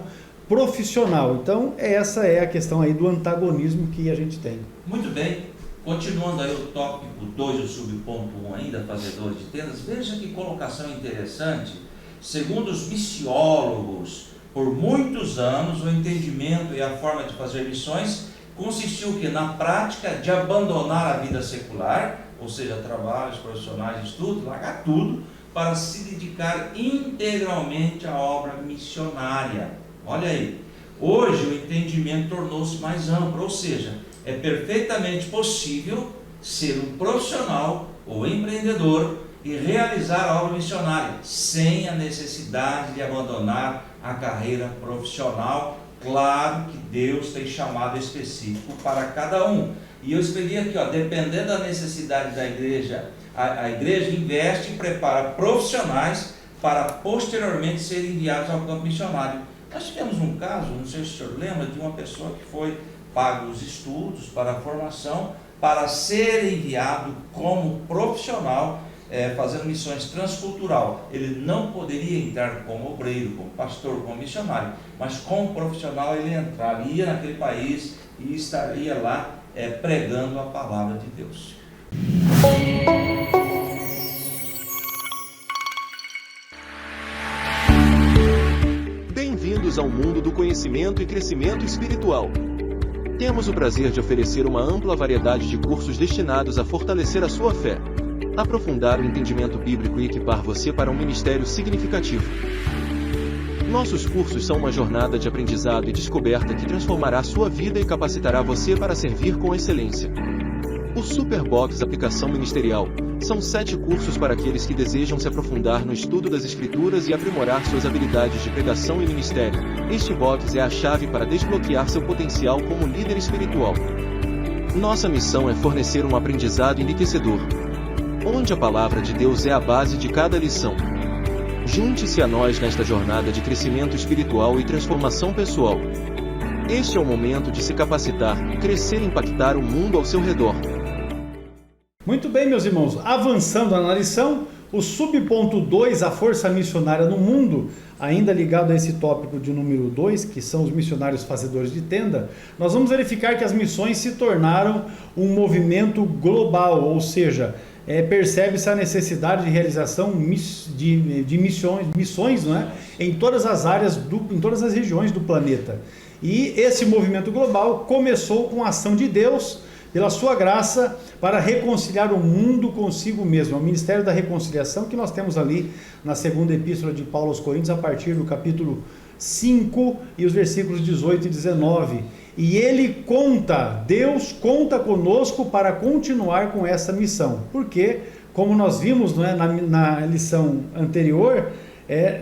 profissional. Então, essa é a questão aí do antagonismo que a gente tem. Muito bem. Continuando aí o tópico 2, o subponto 1 ainda, fazedores de tendas, veja que colocação interessante. Segundo os missiólogos, por muitos anos, o entendimento e a forma de fazer missões consistiu que na prática de abandonar a vida secular, ou seja, trabalhos profissionais, estudos, largar tudo, para se dedicar integralmente à obra missionária. Olha aí, hoje o entendimento tornou-se mais amplo, ou seja, é perfeitamente possível ser um profissional ou empreendedor e realizar a obra missionária sem a necessidade de abandonar a carreira profissional. Claro que Deus tem chamado específico para cada um. E eu escrevi aqui, dependendo da necessidade da igreja, a igreja investe e prepara profissionais para posteriormente serem enviados ao campo missionário. Nós tivemos um caso, não sei se o senhor lembra, de uma pessoa que foi pago os estudos para a formação, para ser enviado como profissional, fazendo missões transcultural. Ele não poderia entrar como obreiro, como pastor, como missionário, mas como profissional ele entraria naquele país e estaria lá pregando a palavra de Deus. Bem-vindos ao mundo do conhecimento e crescimento espiritual. Temos o prazer de oferecer uma ampla variedade de cursos destinados a fortalecer a sua fé, aprofundar o entendimento bíblico e equipar você para um ministério significativo. Nossos cursos são uma jornada de aprendizado e descoberta que transformará sua vida e capacitará você para servir com excelência. O Superbox Aplicação Ministerial são 7 cursos para aqueles que desejam se aprofundar no estudo das Escrituras e aprimorar suas habilidades de pregação e ministério. Este box é a chave para desbloquear seu potencial como líder espiritual. Nossa missão é fornecer um aprendizado enriquecedor, onde a palavra de Deus é a base de cada lição. Junte-se a nós nesta jornada de crescimento espiritual e transformação pessoal. Este é o momento de se capacitar, crescer e impactar o mundo ao seu redor. Muito bem, meus irmãos, avançando na lição, o subponto 2, a força missionária no mundo, ainda ligado a esse tópico de número 2, que são os missionários fazedores de tenda, nós vamos verificar que as missões se tornaram um movimento global, ou seja, percebe-se a necessidade de realização de missões, não é? Em todas as áreas, em todas as regiões do planeta. E esse movimento global começou com a ação de Deus, pela sua graça, para reconciliar o mundo consigo mesmo. É o Ministério da Reconciliação que nós temos ali na segunda epístola de Paulo aos Coríntios, a partir do capítulo 5 e os versículos 18 e 19. E Deus conta conosco para continuar com essa missão. Porque, como nós vimos, não é, na lição anterior,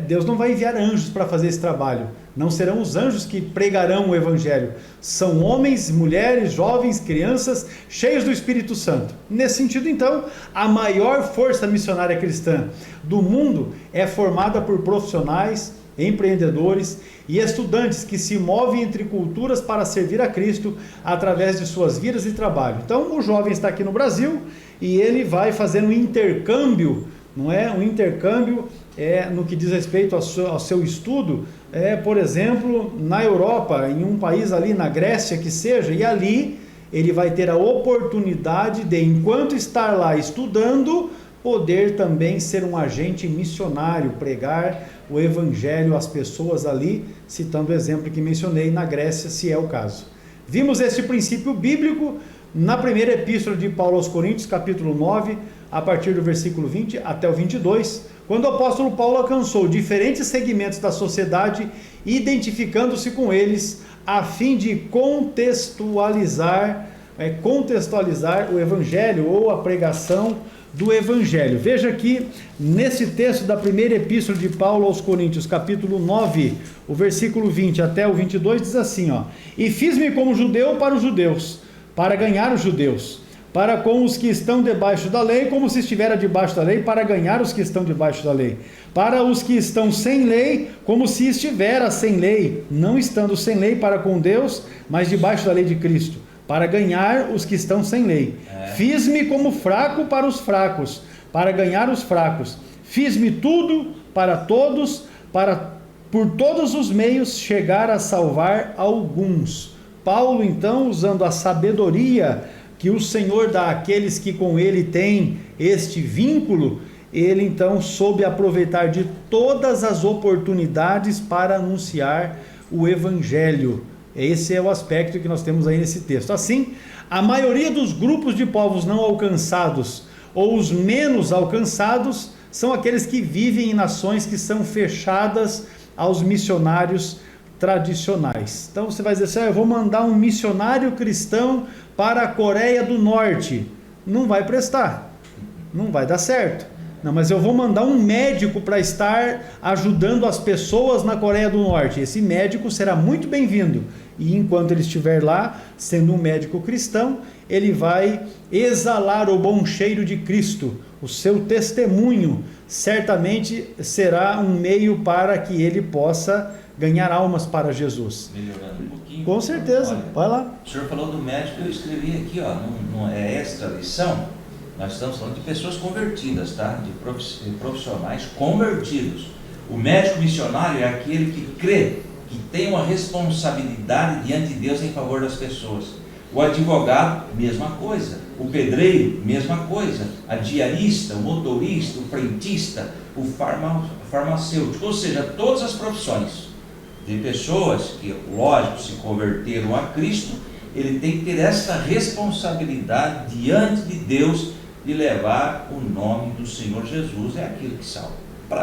Deus não vai enviar anjos para fazer esse trabalho. Não serão os anjos que pregarão o Evangelho. São homens, mulheres, jovens, crianças, cheios do Espírito Santo. Nesse sentido, então, a maior força missionária cristã do mundo é formada por profissionais, empreendedores e estudantes que se movem entre culturas para servir a Cristo através de suas vidas e trabalho. Então, o jovem está aqui no Brasil e ele vai fazer um intercâmbio, não é? Um intercâmbio no que diz respeito ao seu estudo, por exemplo, na Europa, em um país ali na Grécia que seja, e ali ele vai ter a oportunidade de, enquanto estar lá estudando, poder também ser um agente missionário, pregar o Evangelho às pessoas ali, citando o exemplo que mencionei na Grécia, se é o caso. Vimos esse princípio bíblico na primeira epístola de Paulo aos Coríntios, capítulo 9, a partir do versículo 20 até o 22, quando o apóstolo Paulo alcançou diferentes segmentos da sociedade, identificando-se com eles, a fim de contextualizar o Evangelho ou a pregação do Evangelho. Veja aqui, nesse texto da primeira epístola de Paulo aos Coríntios, capítulo 9, o versículo 20 até o 22, diz assim, e fiz-me como judeu para os judeus, para ganhar os judeus, para com os que estão debaixo da lei, como se estivera debaixo da lei, para ganhar os que estão debaixo da lei, para os que estão sem lei, como se estivera sem lei, não estando sem lei para com Deus, mas debaixo da lei de Cristo, para ganhar os que estão sem lei. Fiz-me como fraco para os fracos, para ganhar os fracos. Fiz-me tudo para todos, para por todos os meios chegar a salvar alguns. Paulo, então, usando a sabedoria que o Senhor dá àqueles que com Ele têm este vínculo, ele então soube aproveitar de todas as oportunidades para anunciar o Evangelho. Esse é o aspecto que nós temos aí nesse texto. Assim, a maioria dos grupos de povos não alcançados ou os menos alcançados são aqueles que vivem em nações que são fechadas aos missionários tradicionais. Então você vai dizer assim, eu vou mandar um missionário cristão para a Coreia do Norte. Não vai prestar, não vai dar certo. Não, mas eu vou mandar um médico para estar ajudando as pessoas na Coreia do Norte. Esse médico será muito bem-vindo. E enquanto ele estiver lá, sendo um médico cristão, ele vai exalar o bom cheiro de Cristo. O seu testemunho certamente será um meio para que ele possa ganhar almas para Jesus. Melhorando um pouquinho. Com certeza, Olha, vai lá. O senhor falou do médico, eu escrevi aqui, ó, não é extra lição. Nós estamos falando de pessoas convertidas, tá? De profissionais convertidos. O médico missionário é aquele que crê que tem uma responsabilidade diante de Deus em favor das pessoas. O advogado, mesma coisa. O pedreiro, mesma coisa. A diarista, o motorista, o frentista, o farmacêutico. Ou seja, todas as profissões de pessoas que, lógico, se converteram a Cristo, ele tem que ter essa responsabilidade diante de Deus de levar o nome do Senhor Jesus, é aquilo que salva.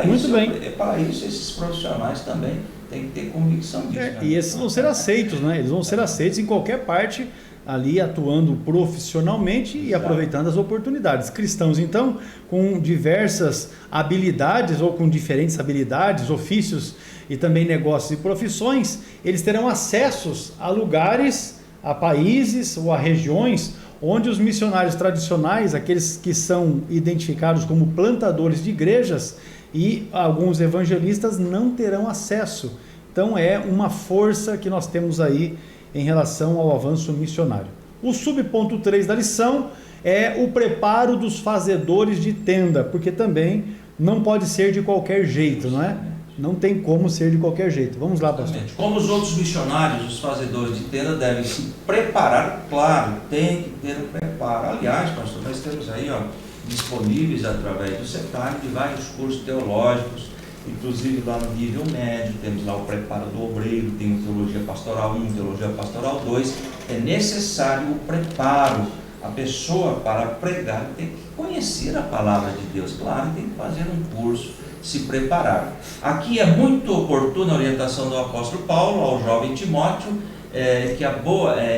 Muito bem. Para isso, esses profissionais também têm que ter convicção disso. Né? E esses vão ser aceitos, né? Eles vão ser aceitos em qualquer parte, ali atuando profissionalmente e aproveitando as oportunidades. Cristãos, então, com diversas habilidades ou com diferentes habilidades, ofícios e também negócios e profissões, eles terão acessos a lugares, a países ou a regiões onde os missionários tradicionais, aqueles que são identificados como plantadores de igrejas, e alguns evangelistas não terão acesso. Então é uma força que nós temos aí em relação ao avanço missionário. O subponto 3 da lição é o preparo dos fazedores de tenda, porque também não pode ser de qualquer jeito, não é? Não tem como ser de qualquer jeito. Vamos lá, pastor. Como os outros missionários, os fazedores de tenda devem se preparar, claro, tem que ter um preparo. Aliás, pastor, nós temos aí, ó, disponíveis através do CETAG de vários cursos teológicos, inclusive lá no nível médio, temos lá o preparo do obreiro, tem o Teologia Pastoral 1, Teologia Pastoral 2, é necessário o preparo. A pessoa, para pregar, tem que conhecer a palavra de Deus, claro, tem que fazer um curso, se preparar. Aqui é muito oportuna a orientação do apóstolo Paulo ao jovem Timóteo,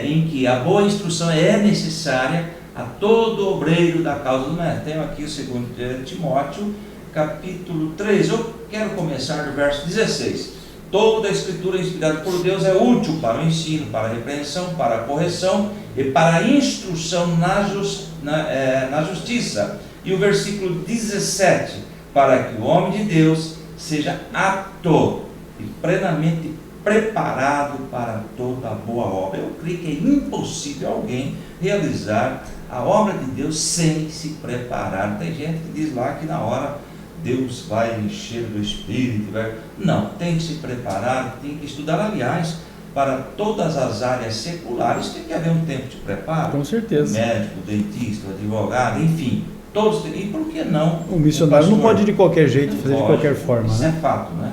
em que a boa instrução é necessária a todo obreiro da causa do mestre. Tenho aqui o 2 Timóteo, capítulo 3. Eu quero começar do verso 16. Toda a escritura inspirada por Deus é útil para o ensino, para a repreensão, para a correção e para a instrução na justiça. E o versículo 17, para que o homem de Deus seja apto e plenamente preparado para toda boa obra. Eu creio que é impossível alguém realizar a obra de Deus sem se preparar. Tem gente que diz lá que na hora Deus vai encher do Espírito. Não, tem que se preparar, tem que estudar. Aliás, para todas as áreas seculares tem que haver um tempo de preparo. Com certeza. O médico, o dentista, o advogado, enfim. Todos, e por que não? O missionário não pode de qualquer jeito, fazer de qualquer forma. Isso né? é fato, né?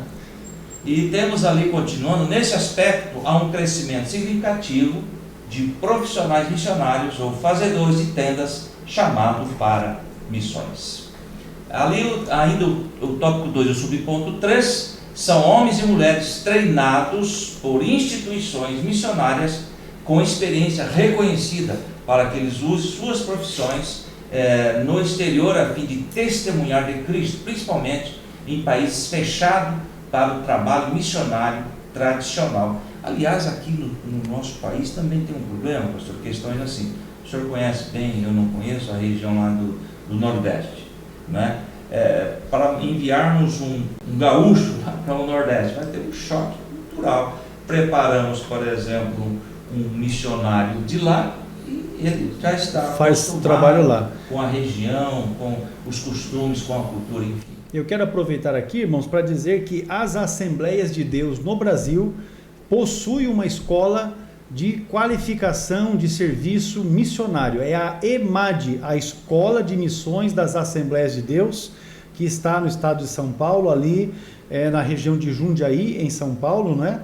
E temos ali, continuando, nesse aspecto, há um crescimento significativo de profissionais missionários ou fazedores de tendas chamados para missões. Ali, ainda o tópico 2, o subponto 3, são homens e mulheres treinados por instituições missionárias com experiência reconhecida para que eles usem suas profissões no exterior a fim de testemunhar de Cristo, principalmente em países fechados para o trabalho missionário tradicional. Aliás, aqui no nosso país também tem um problema, pastor, questões assim. O senhor conhece bem, eu não conheço a região lá do Nordeste, né? Para enviarmos um gaúcho para o Nordeste, vai ter um choque cultural. preparamos, por exemplo, um missionário de lá e ele já está faz trabalho lá com a região, com os costumes, com a cultura, enfim. Eu quero aproveitar aqui, irmãos, para dizer que as Assembleias de Deus no Brasil possuem uma escola de qualificação de serviço missionário. É a EMAD, a Escola de Missões das Assembleias de Deus, que está no estado de São Paulo, ali na região de Jundiaí, em São Paulo, né?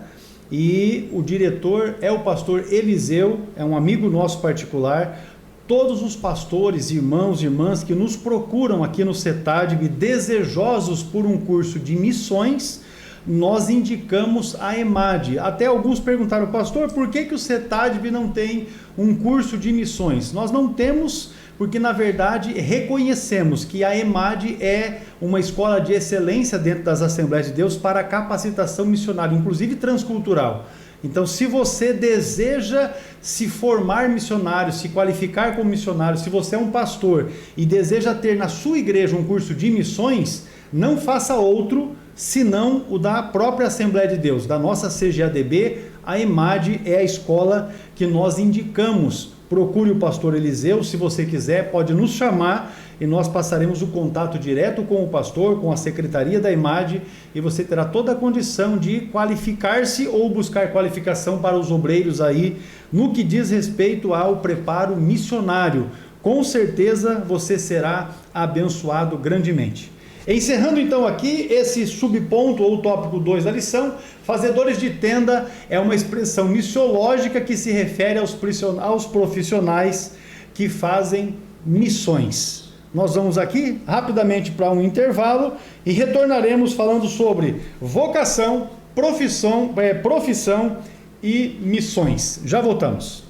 E o diretor é o pastor Eliseu, é um amigo nosso particular. Todos os pastores, irmãos e irmãs que nos procuram aqui no CETADB, desejosos por um curso de missões, nós indicamos a EMAD. Até alguns perguntaram, pastor, por que o CETADB não tem um curso de missões? Nós não temos, porque na verdade reconhecemos que a EMAD é uma escola de excelência dentro das Assembleias de Deus para capacitação missionária, inclusive transcultural. Então, se você deseja se formar missionário, se qualificar como missionário, se você é um pastor e deseja ter na sua igreja um curso de missões, não faça outro senão o da própria Assembleia de Deus, da nossa CGADB. A EMAD é a escola que nós indicamos. Procure o pastor Eliseu, se você quiser, pode nos chamar e nós passaremos o contato direto com o pastor, com a secretaria da EMAD, e você terá toda a condição de qualificar-se ou buscar qualificação para os obreiros aí, no que diz respeito ao preparo missionário. Com certeza você será abençoado grandemente. Encerrando então aqui esse subponto ou tópico 2 da lição, fazedores de tenda é uma expressão missiológica que se refere aos profissionais que fazem missões. Nós vamos aqui rapidamente para um intervalo e retornaremos falando sobre vocação, profissão e missões. Já voltamos.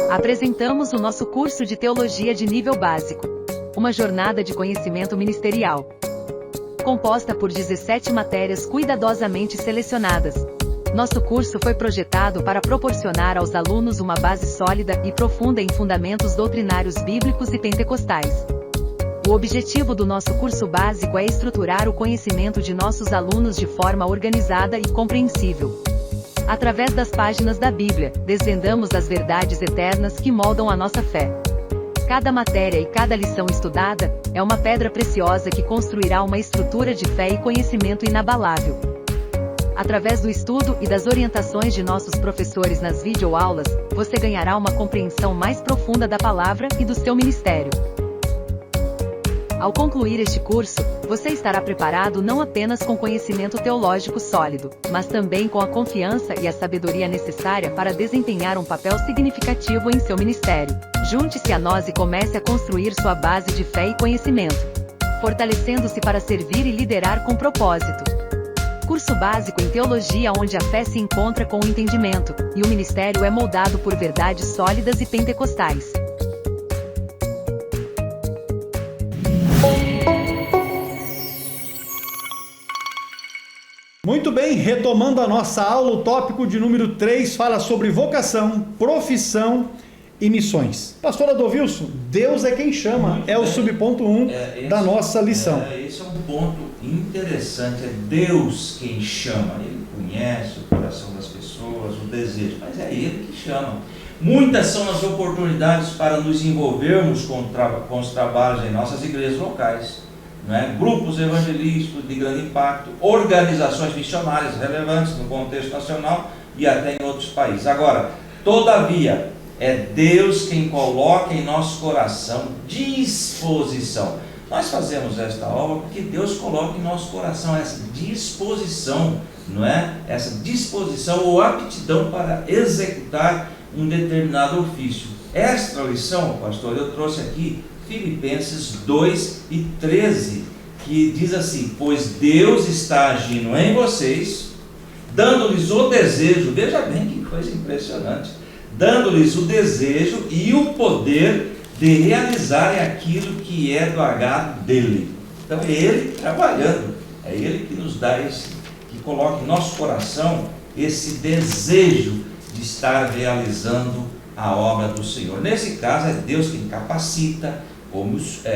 Apresentamos o nosso curso de Teologia de nível básico, uma jornada de conhecimento ministerial, composta por 17 matérias cuidadosamente selecionadas. Nosso curso foi projetado para proporcionar aos alunos uma base sólida e profunda em fundamentos doutrinários bíblicos e pentecostais. O objetivo do nosso curso básico é estruturar o conhecimento de nossos alunos de forma organizada e compreensível. Através das páginas da Bíblia, desvendamos as verdades eternas que moldam a nossa fé. Cada matéria e cada lição estudada é uma pedra preciosa que construirá uma estrutura de fé e conhecimento inabalável. Através do estudo e das orientações de nossos professores nas videoaulas, você ganhará uma compreensão mais profunda da palavra e do seu ministério. Ao concluir este curso, você estará preparado não apenas com conhecimento teológico sólido, mas também com a confiança e a sabedoria necessária para desempenhar um papel significativo em seu ministério. Junte-se a nós e comece a construir sua base de fé e conhecimento, fortalecendo-se para servir e liderar com propósito. Curso básico em teologia onde a fé se encontra com o entendimento, e o ministério é moldado por verdades sólidas e pentecostais. Muito bem, retomando a nossa aula, o tópico de número 3 fala sobre vocação, profissão e missões. Pastor Adovilson, Deus é quem chama, é o subponto 1 da nossa lição. Esse é um ponto interessante, é Deus quem chama, Ele conhece o coração das pessoas, o desejo, mas é Ele que chama. Muitas são as oportunidades para nos envolvermos com os trabalhos em nossas igrejas locais. Grupos evangelísticos de grande impacto, organizações missionárias relevantes no contexto nacional e até em outros países. Agora, todavia, é Deus quem coloca em nosso coração disposição. Nós fazemos esta obra porque Deus coloca em nosso coração essa disposição, essa disposição ou aptidão para executar um determinado ofício. Esta lição, pastor, eu trouxe aqui Filipenses 2:13, que diz assim: pois Deus está agindo em vocês, dando-lhes o desejo, veja bem que coisa impressionante, dando-lhes o desejo e o poder de realizarem aquilo que é do agrado dele. Então é Ele trabalhando, é Ele que nos dá que coloca em nosso coração esse desejo de estar realizando a obra do Senhor. Nesse caso é Deus quem capacita,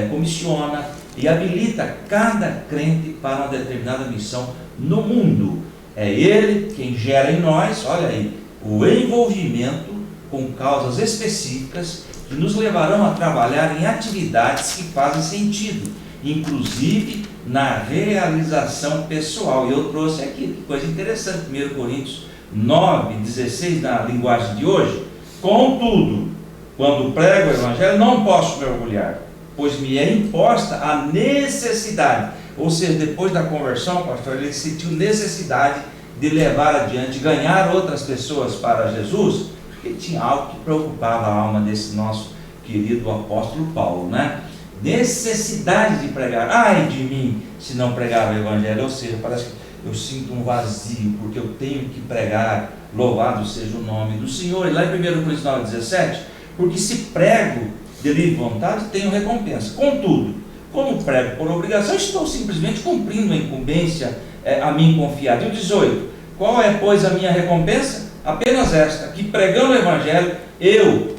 comissiona e habilita cada crente para uma determinada missão no mundo. É Ele quem gera em nós, olha aí, o envolvimento com causas específicas que nos levarão a trabalhar em atividades que fazem sentido, inclusive na realização pessoal. E eu trouxe aqui, que coisa interessante, 1 Coríntios 9:16, na linguagem de hoje. Contudo, quando prego o Evangelho, não posso me orgulhar, pois me é imposta a necessidade. Ou seja, depois da conversão, pastor, ele sentiu necessidade de levar adiante, ganhar outras pessoas para Jesus, porque tinha algo que preocupava a alma desse nosso querido apóstolo Paulo, né? Necessidade de pregar. Ai de mim, se não pregar o Evangelho. Ou seja, parece que eu sinto um vazio, porque eu tenho que pregar. Louvado seja o nome do Senhor. E lá em 1 Coríntios 9:17, porque se prego de livre vontade, tenho recompensa. Contudo, como prego por obrigação, estou simplesmente cumprindo a incumbência a mim confiada. E o 18, qual é, pois, a minha recompensa? Apenas esta, que pregando o Evangelho, eu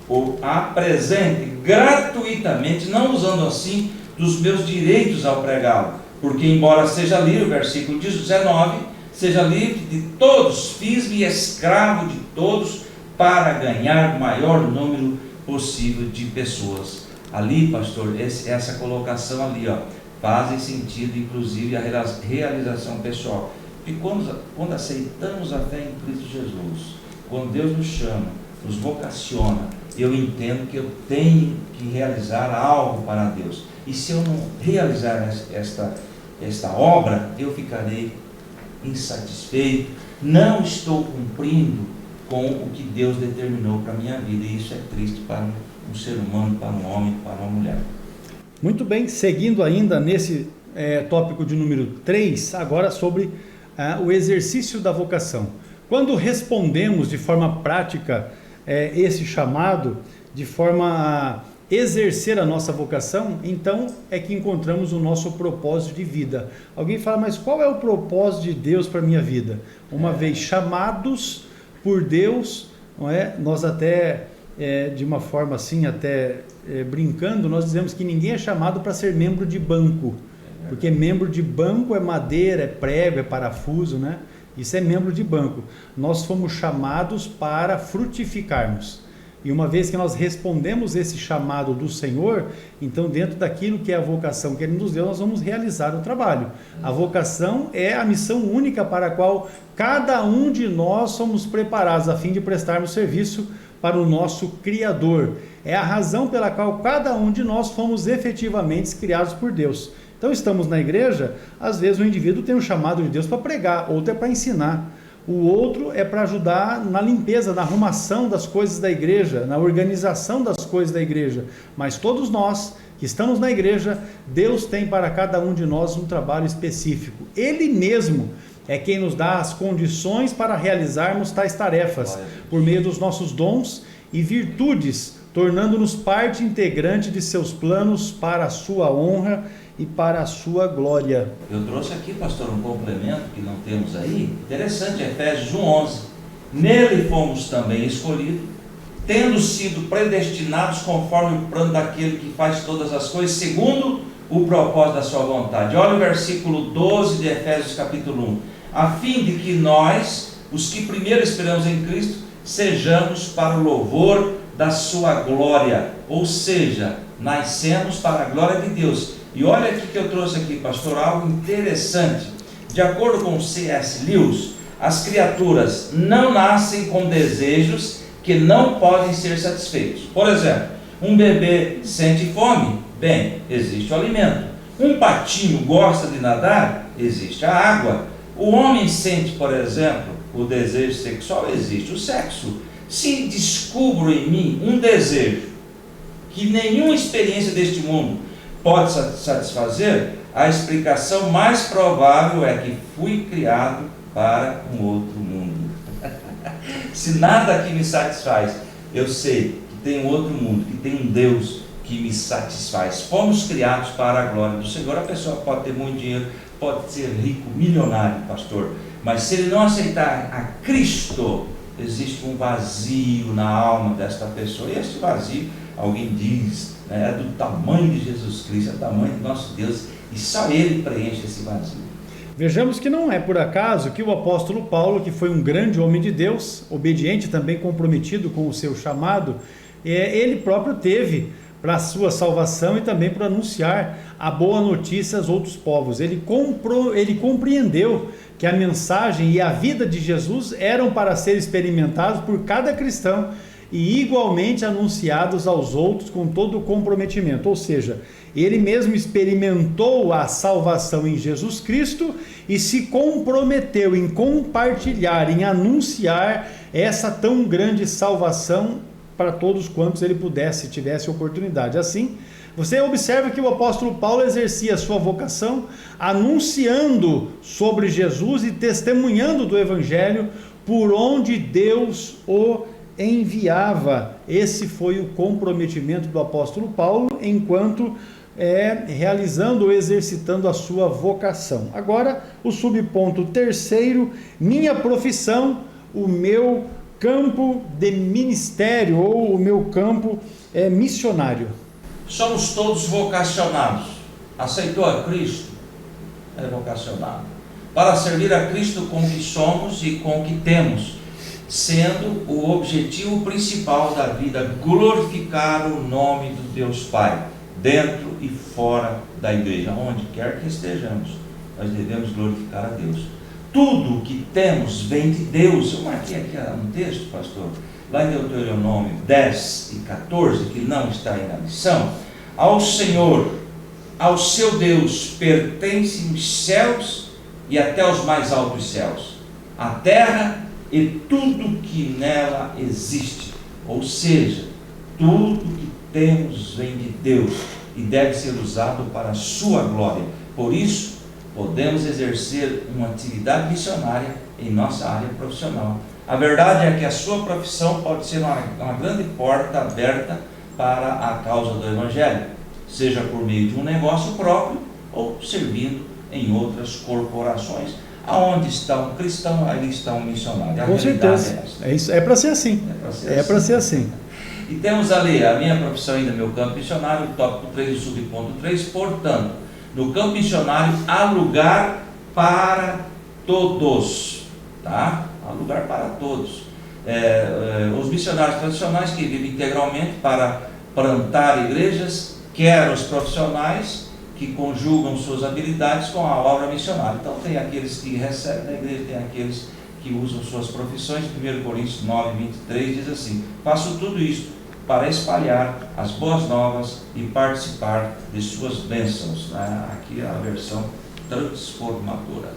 o apresente gratuitamente, não usando assim dos meus direitos ao pregá-lo, porque embora seja livre, o versículo 19, seja livre de todos, fiz-me escravo de todos para ganhar o maior número possível de pessoas. Ali, pastor, essa colocação ali, ó, faz sentido, inclusive a realização pessoal. E quando aceitamos a fé em Cristo Jesus, quando Deus nos chama, nos vocaciona, eu entendo que eu tenho que realizar algo para Deus. E se eu não realizar esta obra, eu ficarei insatisfeito, não estou cumprindo com o que Deus determinou para a minha vida. E isso é triste para um ser humano, para um homem, para uma mulher. Muito bem, seguindo ainda nesse tópico de número 3, agora sobre o exercício da vocação. Quando respondemos de forma prática esse chamado, de forma a exercer a nossa vocação, então é que encontramos o nosso propósito de vida. Alguém fala, mas qual é o propósito de Deus para a minha vida? Uma vez chamados por Deus, não é? Nós até, de uma forma assim, até brincando, nós dizemos que ninguém é chamado para ser membro de banco, porque membro de banco é madeira, é prego, é parafuso, né? Isso é membro de banco. Nós fomos chamados para frutificarmos. E uma vez que nós respondemos esse chamado do Senhor, então dentro daquilo que é a vocação que Ele nos deu, nós vamos realizar o trabalho. A vocação é a missão única para a qual cada um de nós somos preparados a fim de prestarmos serviço para o nosso Criador. É a razão pela qual cada um de nós fomos efetivamente criados por Deus. Então estamos na igreja, às vezes o indivíduo tem um chamado de Deus para pregar, outro é para ensinar. O outro é para ajudar na limpeza, na arrumação das coisas da igreja, na organização das coisas da igreja. Mas todos nós que estamos na igreja, Deus tem para cada um de nós um trabalho específico. Ele mesmo é quem nos dá as condições para realizarmos tais tarefas, por meio dos nossos dons e virtudes, tornando-nos parte integrante de seus planos para a sua honra e para a sua glória. Eu trouxe aqui, pastor, um complemento que não temos aí, interessante, Efésios 1:11. Nele fomos também escolhidos, tendo sido predestinados conforme o plano daquele que faz todas as coisas, segundo o propósito da sua vontade. Olha o versículo 12 de Efésios capítulo 1. A fim de que nós, os que primeiro esperamos em Cristo, sejamos para o louvor da sua glória. Ou seja, nascemos para a glória de Deus. E olha aqui que eu trouxe aqui, pastor, algo interessante. De acordo com C.S. Lewis, as criaturas não nascem com desejos que não podem ser satisfeitos. Por exemplo, um bebê sente fome? Bem, existe o alimento. Um patinho gosta de nadar? Existe a água. O homem sente, por exemplo, o desejo sexual? Existe o sexo. Se descubro em mim um desejo que nenhuma experiência deste mundo pode satisfazer, a explicação mais provável é que fui criado para um outro mundo. Se nada aqui me satisfaz, eu sei que tem um outro mundo, que tem um Deus que me satisfaz. Fomos criados para a glória do Senhor. A pessoa pode ter muito dinheiro, pode ser rico, milionário, pastor, mas se ele não aceitar a Cristo, existe um vazio na alma desta pessoa. E esse vazio, alguém diz, é do tamanho de Jesus Cristo, é do tamanho do nosso Deus, e só Ele preenche esse vazio. Vejamos que não é por acaso que o apóstolo Paulo, que foi um grande homem de Deus, obediente, também comprometido com o seu chamado, ele próprio teve para a sua salvação e também para anunciar a boa notícia aos outros povos. Ele compreendeu que a mensagem e a vida de Jesus eram para ser experimentados por cada cristão e igualmente anunciados aos outros com todo o comprometimento. Ou seja, ele mesmo experimentou a salvação em Jesus Cristo e se comprometeu em compartilhar, em anunciar essa tão grande salvação para todos quantos ele pudesse, tivesse oportunidade. Assim, você observa que o apóstolo Paulo exercia a sua vocação anunciando sobre Jesus e testemunhando do Evangelho por onde Deus o enviava. Esse foi o comprometimento do apóstolo Paulo enquanto realizando ou exercitando a sua vocação. Agora, o subponto terceiro, minha profissão, o meu campo de ministério ou o meu campo missionário. Somos todos vocacionados. Aceitou a Cristo? É vocacionado. Para servir a Cristo com o que somos e com o que temos, sendo o objetivo principal da vida glorificar o nome do Deus Pai, dentro e fora da igreja, onde quer que estejamos, nós devemos glorificar a Deus. Tudo que temos vem de Deus. Eu marquei aqui um texto, pastor, lá em Deuteronômio 10 e 14, que não está aí na lição. Ao Senhor, ao seu Deus, pertencem os céus e até os mais altos céus, a terra e tudo que nela existe. Ou seja, tudo que temos vem de Deus e deve ser usado para a sua glória. Por isso, podemos exercer uma atividade missionária em nossa área profissional. A verdade é que a sua profissão pode ser uma grande porta aberta para a causa do Evangelho, seja por meio de um negócio próprio ou servindo em outras corporações. Aonde está um cristão, ali está um missionário. Com certeza. É para ser assim. É para ser assim. E temos ali a minha profissão ainda, meu campo missionário, tópico 3 e subponto 3, portanto, no campo missionário há lugar para todos, tá? Há lugar para todos. Os missionários tradicionais que vivem integralmente para plantar igrejas, quer os profissionais que conjugam suas habilidades com a obra missionária. Então tem aqueles que recebem na igreja, tem aqueles que usam suas profissões. 1 Coríntios 9, 23 diz assim: faço tudo isso para espalhar as boas novas e participar de suas bênçãos. Aqui é a versão transformadora.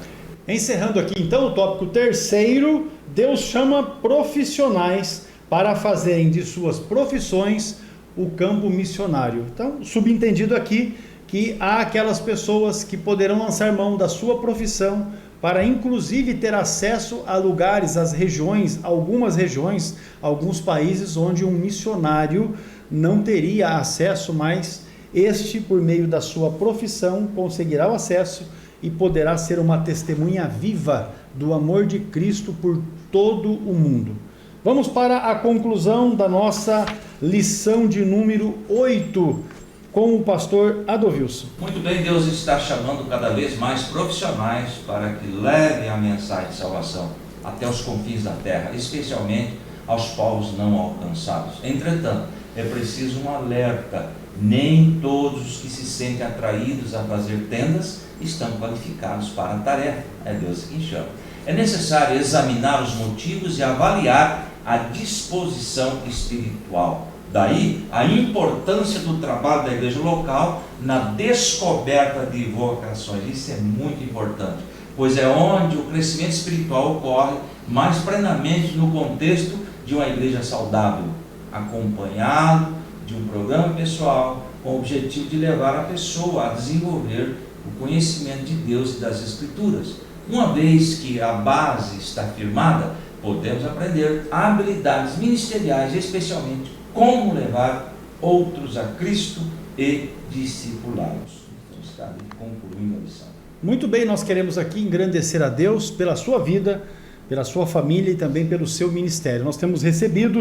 Encerrando aqui então o tópico terceiro, Deus chama profissionais para fazerem de suas profissões o campo missionário. Então, subentendido aqui que há aquelas pessoas que poderão lançar mão da sua profissão para inclusive ter acesso a lugares, às regiões, algumas regiões, alguns países onde um missionário não teria acesso, mas este, por meio da sua profissão, conseguirá o acesso e poderá ser uma testemunha viva do amor de Cristo por todo o mundo. Vamos para a conclusão da nossa lição de número 8, com o pastor Adovilson. Muito bem, Deus está chamando cada vez mais profissionais para que levem a mensagem de salvação até os confins da terra, especialmente aos povos não alcançados. Entretanto, é preciso um alerta: nem todos os que se sentem atraídos a fazer tendas estão qualificados para a tarefa. É Deus quem chama. É necessário examinar os motivos e avaliar a disposição espiritual. Daí a importância do trabalho da igreja local na descoberta de vocações. Isso é muito importante, pois é onde o crescimento espiritual ocorre mais plenamente no contexto de uma igreja saudável, acompanhado de um programa pessoal com o objetivo de levar a pessoa a desenvolver o conhecimento de Deus e das Escrituras. Uma vez que a base está firmada, podemos aprender habilidades ministeriais, especialmente como levar outros a Cristo e discipulá-los. Então está ali concluindo a lição. Muito bem, nós queremos aqui engrandecer a Deus pela sua vida, pela sua família e também pelo seu ministério. Nós temos recebido,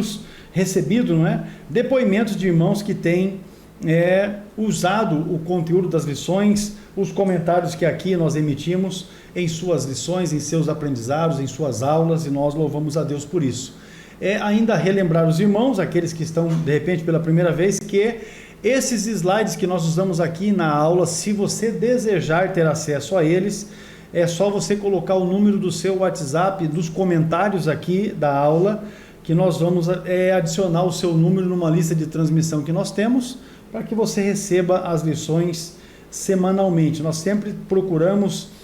depoimentos de irmãos que têm usado o conteúdo das lições, os comentários que aqui nós emitimos em suas lições, em seus aprendizados, em suas aulas, e nós louvamos a Deus por isso. ainda relembrar os irmãos, aqueles que estão de repente pela primeira vez, que esses slides que nós usamos aqui na aula, se você desejar ter acesso a eles, é só você colocar o número do seu WhatsApp dos comentários aqui da aula, que nós vamos adicionar o seu número numa lista de transmissão que nós temos, para que você receba as lições semanalmente. Nós sempre procuramos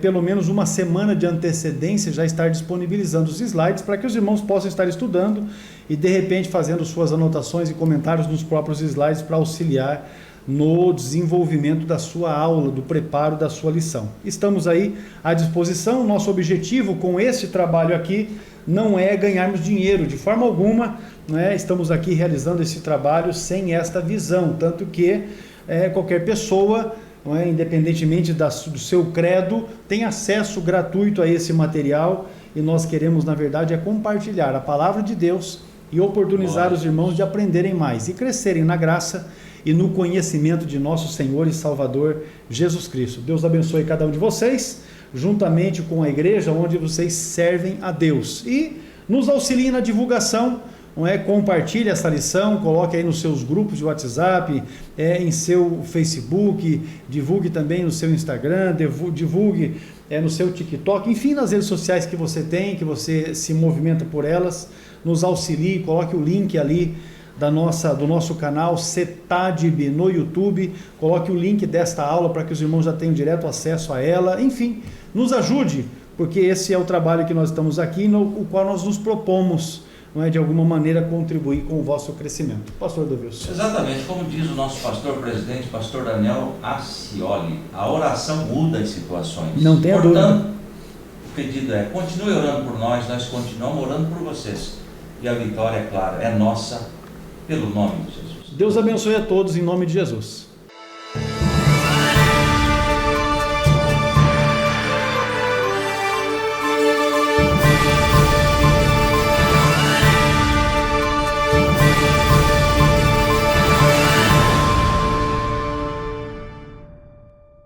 pelo menos uma semana de antecedência já estar disponibilizando os slides para que os irmãos possam estar estudando e de repente fazendo suas anotações e comentários nos próprios slides para auxiliar no desenvolvimento da sua aula, do preparo da sua lição. Estamos aí à disposição. Nosso objetivo com esse trabalho aqui não é ganharmos dinheiro de forma alguma, né? Estamos aqui realizando esse trabalho sem esta visão, tanto que qualquer pessoa, independentemente do seu credo, tem acesso gratuito a esse material, e nós queremos, na verdade, compartilhar a palavra de Deus e oportunizar os irmãos de aprenderem mais e crescerem na graça e no conhecimento de nosso Senhor e Salvador Jesus Cristo. Deus abençoe cada um de vocês, juntamente com a igreja onde vocês servem a Deus, e nos auxiliem na divulgação. Compartilhe essa lição, coloque aí nos seus grupos de WhatsApp, em seu Facebook, divulgue também no seu Instagram, divulgue no seu TikTok, enfim, nas redes sociais que você tem, que você se movimenta por elas. Nos auxilie, coloque o link ali do nosso canal CETADIB no YouTube, coloque o link desta aula para que os irmãos já tenham direto acesso a ela. Enfim, nos ajude, porque esse é o trabalho que nós estamos aqui, no qual nós nos propomos, de alguma maneira, contribuir com o vosso crescimento. Pastor Dovilson. Exatamente, como diz o nosso pastor presidente, pastor Daniel Acioli, a oração muda as situações. Não tenha dúvida. Portanto, o pedido é: continue orando por nós continuamos orando por vocês. E a vitória, é clara, é nossa, pelo nome de Jesus. Deus abençoe a todos em nome de Jesus.